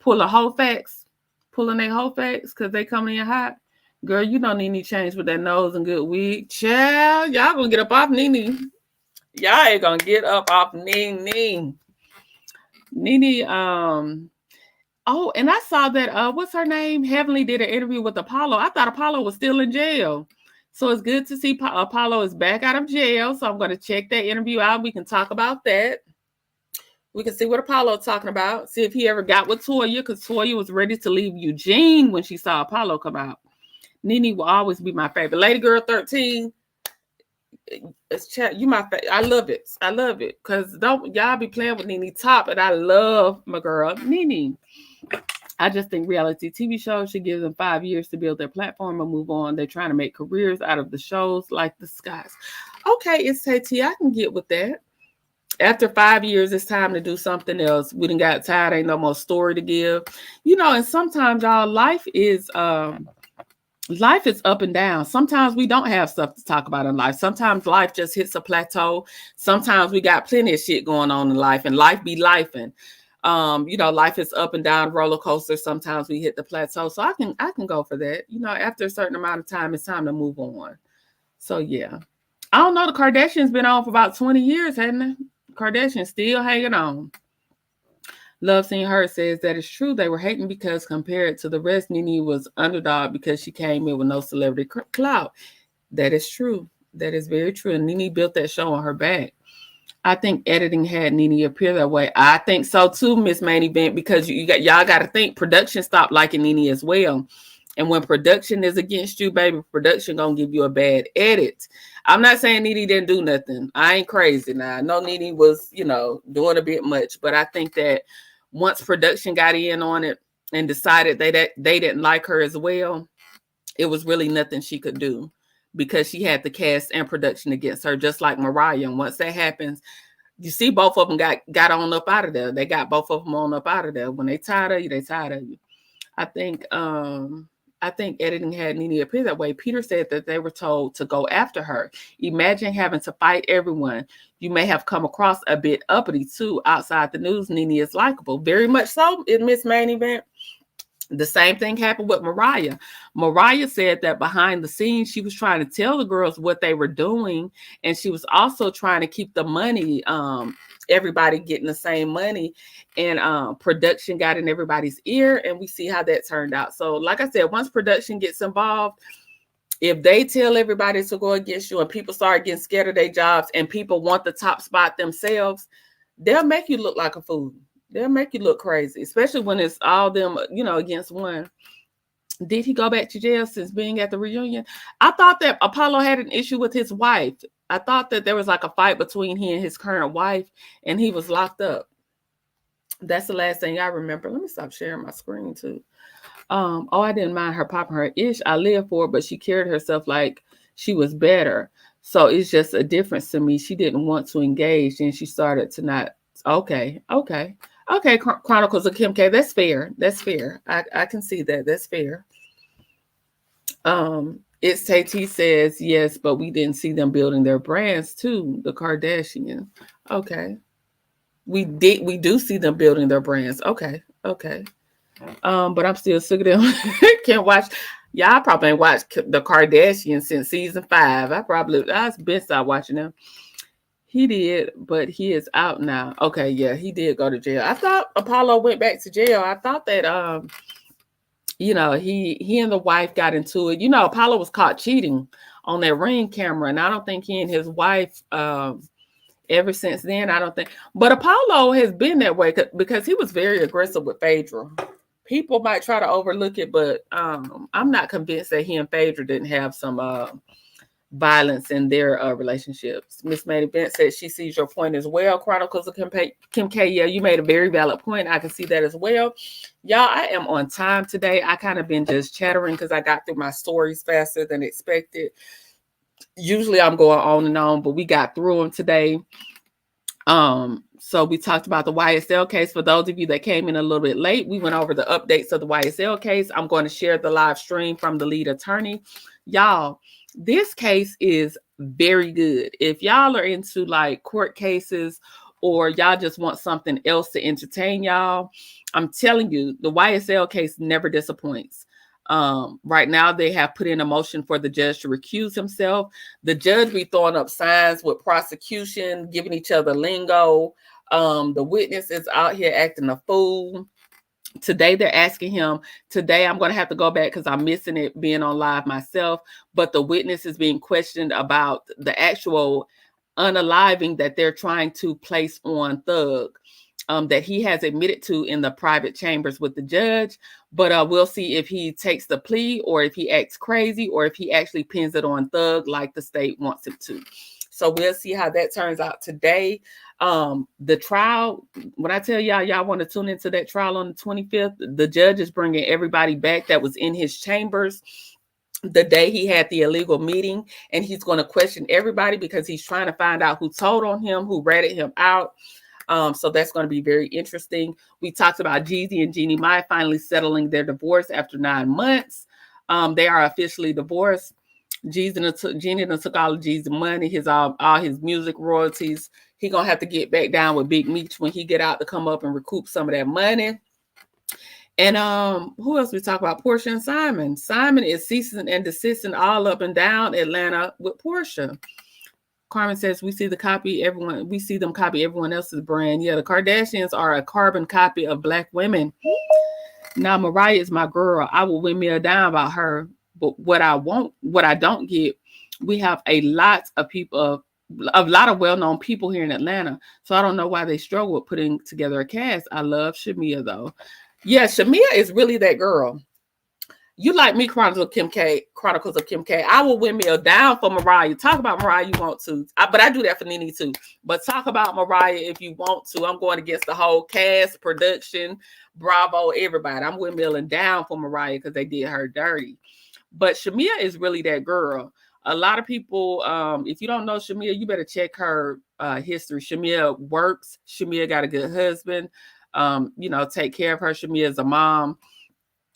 pulling their whole facts because they coming in hot. Girl, you don't need any change with that nose and good wig. Child, y'all gonna get up off Nene. Y'all ain't gonna get up off Nene. Oh, and I saw that what's her name? Heavenly did an interview with Apollo. I thought Apollo was still in jail. So it's good to see Apollo is back out of jail. So I'm going to check that interview out. We can talk about that. We can see what Apollo is talking about. See if he ever got with Toya, because Toya was ready to leave Eugene when she saw Apollo come out. Nene will always be my favorite. Lady Girl 13. You my favorite. I love it. Because don't y'all be playing with Nene Top, and I love my girl Nene. I just think reality TV shows should give them 5 years to build their platform and move on. They're trying to make careers out of the shows like the Skies. Okay, it's T. I can get with that. After 5 years, it's time to do something else. We done got tired. Ain't no more story to give. You know, and sometimes y'all life is up and down. Sometimes we don't have stuff to talk about in life. Sometimes life just hits a plateau. Sometimes we got plenty of shit going on in life, and life be lifing. You know, life is up and down roller coaster. Sometimes we hit the plateau. So I can go for that. You know, after a certain amount of time, it's time to move on. So yeah. I don't know. The Kardashians been on for about 20 years, hadn't they? Kardashians still hanging on. Love Seen Her says that it's true. They were hating because compared to the rest, Nene was underdog because she came in with no celebrity clout. That is true. That is very true. And Nene built that show on her back. I think editing had Nene appear that way. I think so too, Miss Main Event, because y'all got to think production stopped liking Nene as well. And when production is against you, baby, production gonna give you a bad edit. I'm not saying Nene didn't do nothing. I ain't crazy now. I know Nene was, you know, doing a bit much, but I think that once production got in on it and decided they didn't like her as well, it was really nothing she could do because she had the cast and production against her, just like Mariah. And once that happens, you see both of them got on up out of there. They got both of them on up out of there. When they tired of you, they tired of you. I think editing had Nene appear that way. Peter said that they were told to go after her. Imagine having to fight everyone. You may have come across a bit uppity too. Outside the news, Nene is likable. Very much so in Miss Main Event. The same thing happened with Mariah. Mariah said that behind the scenes, she was trying to tell the girls what they were doing. And she was also trying to keep the money, everybody getting the same money. And production got in everybody's ear. And we see how that turned out. So like I said, once production gets involved, if they tell everybody to go against you and people start getting scared of their jobs and people want the top spot themselves, they'll make you look like a fool. They'll make you look crazy, especially when it's all them, you know, against one. Did he go back to jail since being at the reunion? I thought that Apollo had an issue with his wife. I thought that there was like a fight between he and his current wife, and he was locked up. That's the last thing I remember. Let me stop sharing my screen too. I didn't mind her popping her ish. I lived for it, but she carried herself like she was better. So it's just a difference to me. She didn't want to engage, and she started to not. Okay. Chronicles of Kim K. That's fair. That's fair. I can see that. That's fair. It's Tay says yes, but we didn't see them building their brands too. The Kardashians. Okay. We do see them building their brands. Okay. But I'm still sick of them. Can't watch. Yeah, I probably ain't watched the Kardashians since season 5. I've been stopped watching them. He did, but he is out now. Okay, yeah, he did go to jail. I thought Apollo went back to jail. I thought that you know, he and the wife got into it. You know, Apollo was caught cheating on that Ring camera, and I don't think he and his wife ever since then, I don't think. But Apollo has been that way because he was very aggressive with Phaedra. People might try to overlook it, but I'm not convinced that he and Phaedra didn't have some violence in their relationships. Miss Main Event said she sees your point as well. Chronicles of Kim K. Yeah, you made a very valid point. I can see that as well. Y'all, I am on time today. I kind of been just chattering because I got through my stories faster than expected. Usually I'm going on and on, but we got through them today. So we talked about the YSL case. For those of you that came in a little bit late, we went over the updates of the YSL case. I'm going to share the live stream from the lead attorney. Y'all, this case is very good. If y'all are into like court cases or y'all just want something else to entertain y'all, I'm telling you, the YSL case never disappoints. Right now, they have put in a motion for the judge to recuse himself. The judge be throwing up signs with prosecution, giving each other lingo. The witness is out here acting a fool. Today, they're asking him. Today, I'm going to have to go back because I'm missing it being on live myself. But the witness is being questioned about the actual unaliving that they're trying to place on Thug. That he has admitted to in the private chambers with the judge. But we'll see if he takes the plea or if he acts crazy or if he actually pins it on Thug like the state wants him to. So we'll see how that turns out today. The trial, when I tell y'all want to tune into that trial on the 25th, the judge is bringing everybody back that was in his chambers. the day he had the illegal meeting, and he's going to question everybody because he's trying to find out who told on him, who ratted him out. So that's going to be very interesting. We talked about Jeezy and Jeannie Mai finally settling their divorce after 9 months. They are officially divorced. Jeannie done took all of Jeezy's money, all his music royalties. He gonna have to get back down with Big Meech when he get out to come up and recoup some of that money. And who else we talk about? Porsha and Simon. Simon is ceasing and desisting all up and down Atlanta with Porsha. Carmen says we see them copy everyone else's brand. Yeah, the Kardashians are a carbon copy of Black women. Now Mariah is my girl. I will win me a dime about her. But what I don't get, we have a lot of people, a lot of well-known people here in Atlanta. So I don't know why they struggle with putting together a cast. I love Shamia though. Yeah, Shamia is really that girl. You like me, Chronicles of Kim K. I will win me a dime for Mariah. Talk about Mariah you want to. But I do that for Nene too. But talk about Mariah if you want to. I'm going against the whole cast, production, Bravo, everybody. I'm windmilling down for Mariah because they did her dirty. But Shamia is really that girl. A lot of people, if you don't know Shamia, you better check her history. Shamia works. Shamia got a good husband. Take care of her. Shamia is a mom.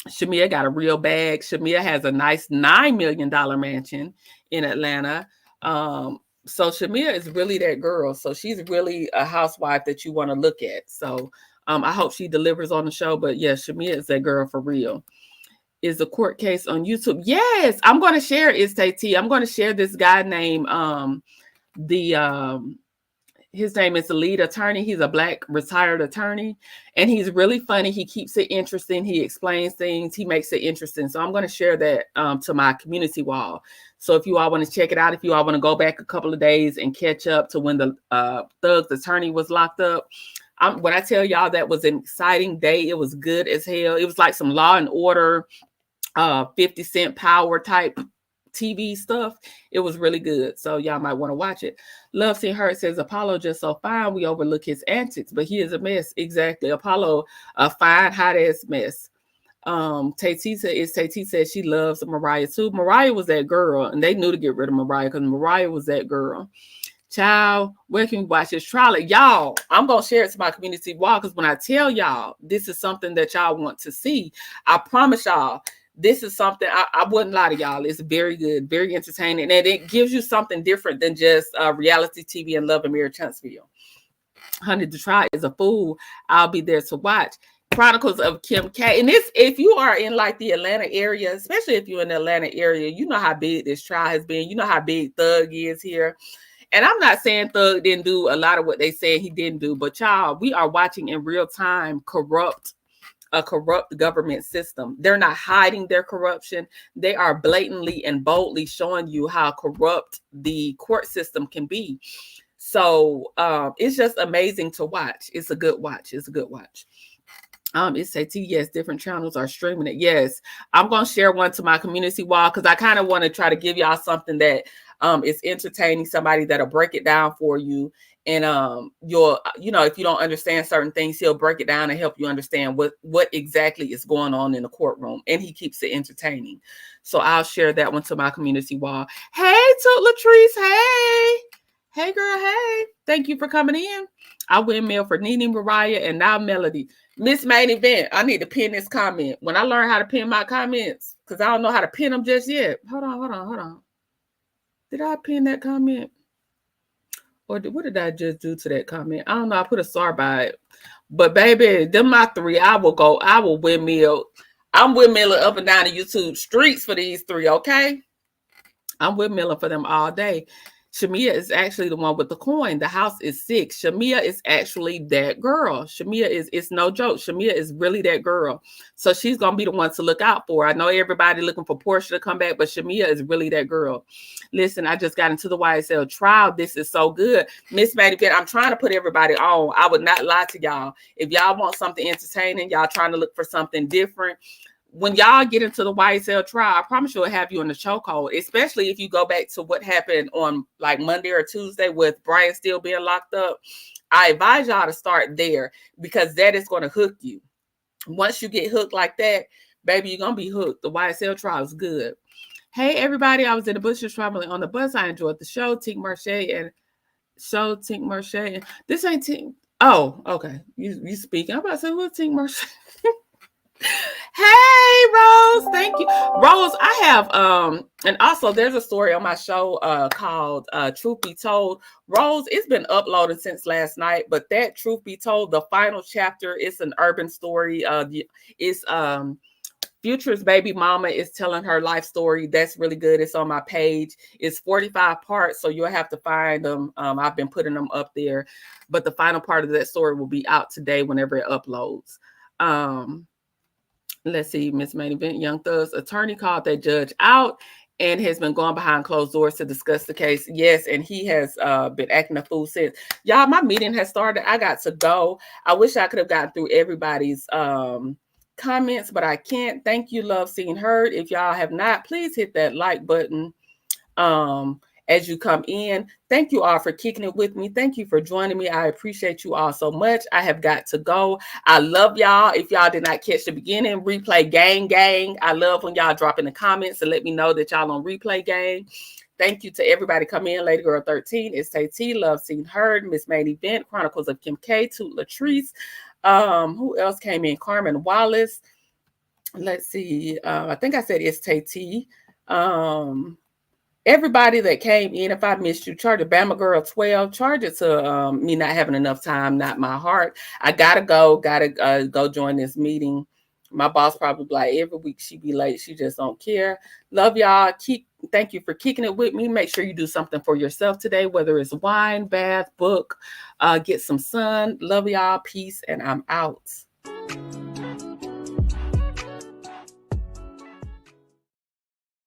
Shamia got a real bag. Shamia has a nice $9 million mansion in Atlanta. So Shamia is really that girl. So she's really a housewife that you want to look at. So I hope she delivers on the show. But yeah, Shamia is that girl for real. Is the court case on YouTube? Yes, I'm going to share it. It's T. I'm going to share this guy named his name is the lead attorney. He's a Black retired attorney, and he's really funny. He keeps it interesting. He explains things. He makes it interesting. So I'm going to share that to my community wall. So if you all want to check it out, if you all want to go back a couple of days and catch up to when the Thug's attorney was locked up, when I tell y'all that was an exciting day, it was good as hell. It was like some Law and Order, 50 Cent Power type TV stuff. It was really good. So y'all might want to watch it. Love Seeing Her says Apollo just so fine. We overlook his antics, but he is a mess. Exactly. Apollo, a fine, hot ass mess. Tate says she loves Mariah too. Mariah was that girl, and they knew to get rid of Mariah because Mariah was that girl. Child, where can we watch this trial? Y'all, I'm going to share it to my community wall because when I tell y'all this is something that y'all want to see, I promise y'all, this is something I wouldn't lie to y'all. It's very good, very entertaining, and it gives you something different than just reality TV and Love and Mirror Huntsville. Honey, the trial is a fool. I'll be there to watch. Chronicles of Kim K. And this, if you are in like the Atlanta area, especially if you're in the Atlanta area, you know how big this trial has been. You know how big Thug is here. And I'm not saying Thug didn't do a lot of what they said he didn't do, but y'all, we are watching in real time a corrupt government system. They're not hiding their corruption. They are blatantly and boldly showing you how corrupt the court system can be. So it's just amazing to watch. It's a good watch. It's SAT, yes, different channels are streaming it. Yes, I'm going to share one to my community wall because I kind of want to try to give y'all something that is entertaining, somebody that'll break it down for you. And if you don't understand certain things, he'll break it down and help you understand what exactly is going on in the courtroom. And he keeps it entertaining. So I'll share that one to my community wall. Hey, Toot Latrice. Hey, girl. Hey, thank you for coming in. I windmill for Nene, Mariah, and now Melody. Miss Main Event, I need to pin this comment. When I learn how to pin my comments, because I don't know how to pin them just yet. Hold on. Did I pin that comment? Or what did I just do to that comment? I don't know. I put a star by it. But baby, them my three. I will windmill. I'm windmilling up and down the YouTube streets for these three, okay? I'm windmilling for them all day. Shamia is actually the one with the coin. The house is 6. Shamia is actually that girl. It's no joke. Shamia is really that girl. So she's going to be the one to look out for. I know everybody looking for Porsha to come back, but Shamia is really that girl. Listen, I just got into the YSL trial. This is so good. Miss Maddie, I'm trying to put everybody on. I would not lie to y'all. If y'all want something entertaining, y'all trying to look for something different, when y'all get into the YSL trial, I promise you'll have you in the chokehold, especially if you go back to what happened on like Monday or Tuesday with Brian still being locked up. I advise y'all to start there because that is going to hook you. Once you get hooked like that, baby, you're going to be hooked. The YSL trial is good. Hey everybody, I was in the bushes traveling on the bus. I enjoyed the show. Tink Marche and show Tink Marche. This ain't Tink. Oh, okay. You speaking. I'm about to say who's Tink Marche. Hey Rose, thank you. Rose, I have and also there's a story on my show called Truth Be Told. Rose, it's been uploaded since last night, but that Truth Be Told, the final chapter, it's an urban story. It's Future's baby mama is telling her life story. That's really good. It's on my page. It's 45 parts, so you'll have to find them. I've been putting them up there, but the final part of that story will be out today whenever it uploads. Let's see, Miss Main Event, Young Thug's attorney called that judge out and has been going behind closed doors to discuss the case. Yes, and he has been acting a fool since. Y'all, my meeting has started. I got to go. I wish I could have gotten through everybody's comments, but I can't. Thank you, Love Seen Heard. If y'all have not, please hit that like button as you come in. Thank you all for kicking it with me. Thank you for joining me. I appreciate you all so much. I have got to go. I love y'all. If y'all did not catch the beginning, replay gang. I love when y'all drop in the comments and let me know that y'all on replay gang. Thank you to everybody coming in. Lady Girl 13, it's T, Love Seen Heard, Miss Main Event, Chronicles of Kim K, Toot Latrice. Who else came in? Carmen Wallace. Let's see. I think I said it's T. Everybody that came in, if I missed you, charge it. Bama Girl 12, charge it to me not having enough time, not my heart. I gotta go join this meeting. My boss probably like every week she be late. She just don't care. Love y'all. Thank you for kicking it with me. Make sure you do something for yourself today, whether it's wine, bath, book, get some sun. Love y'all. Peace, and I'm out.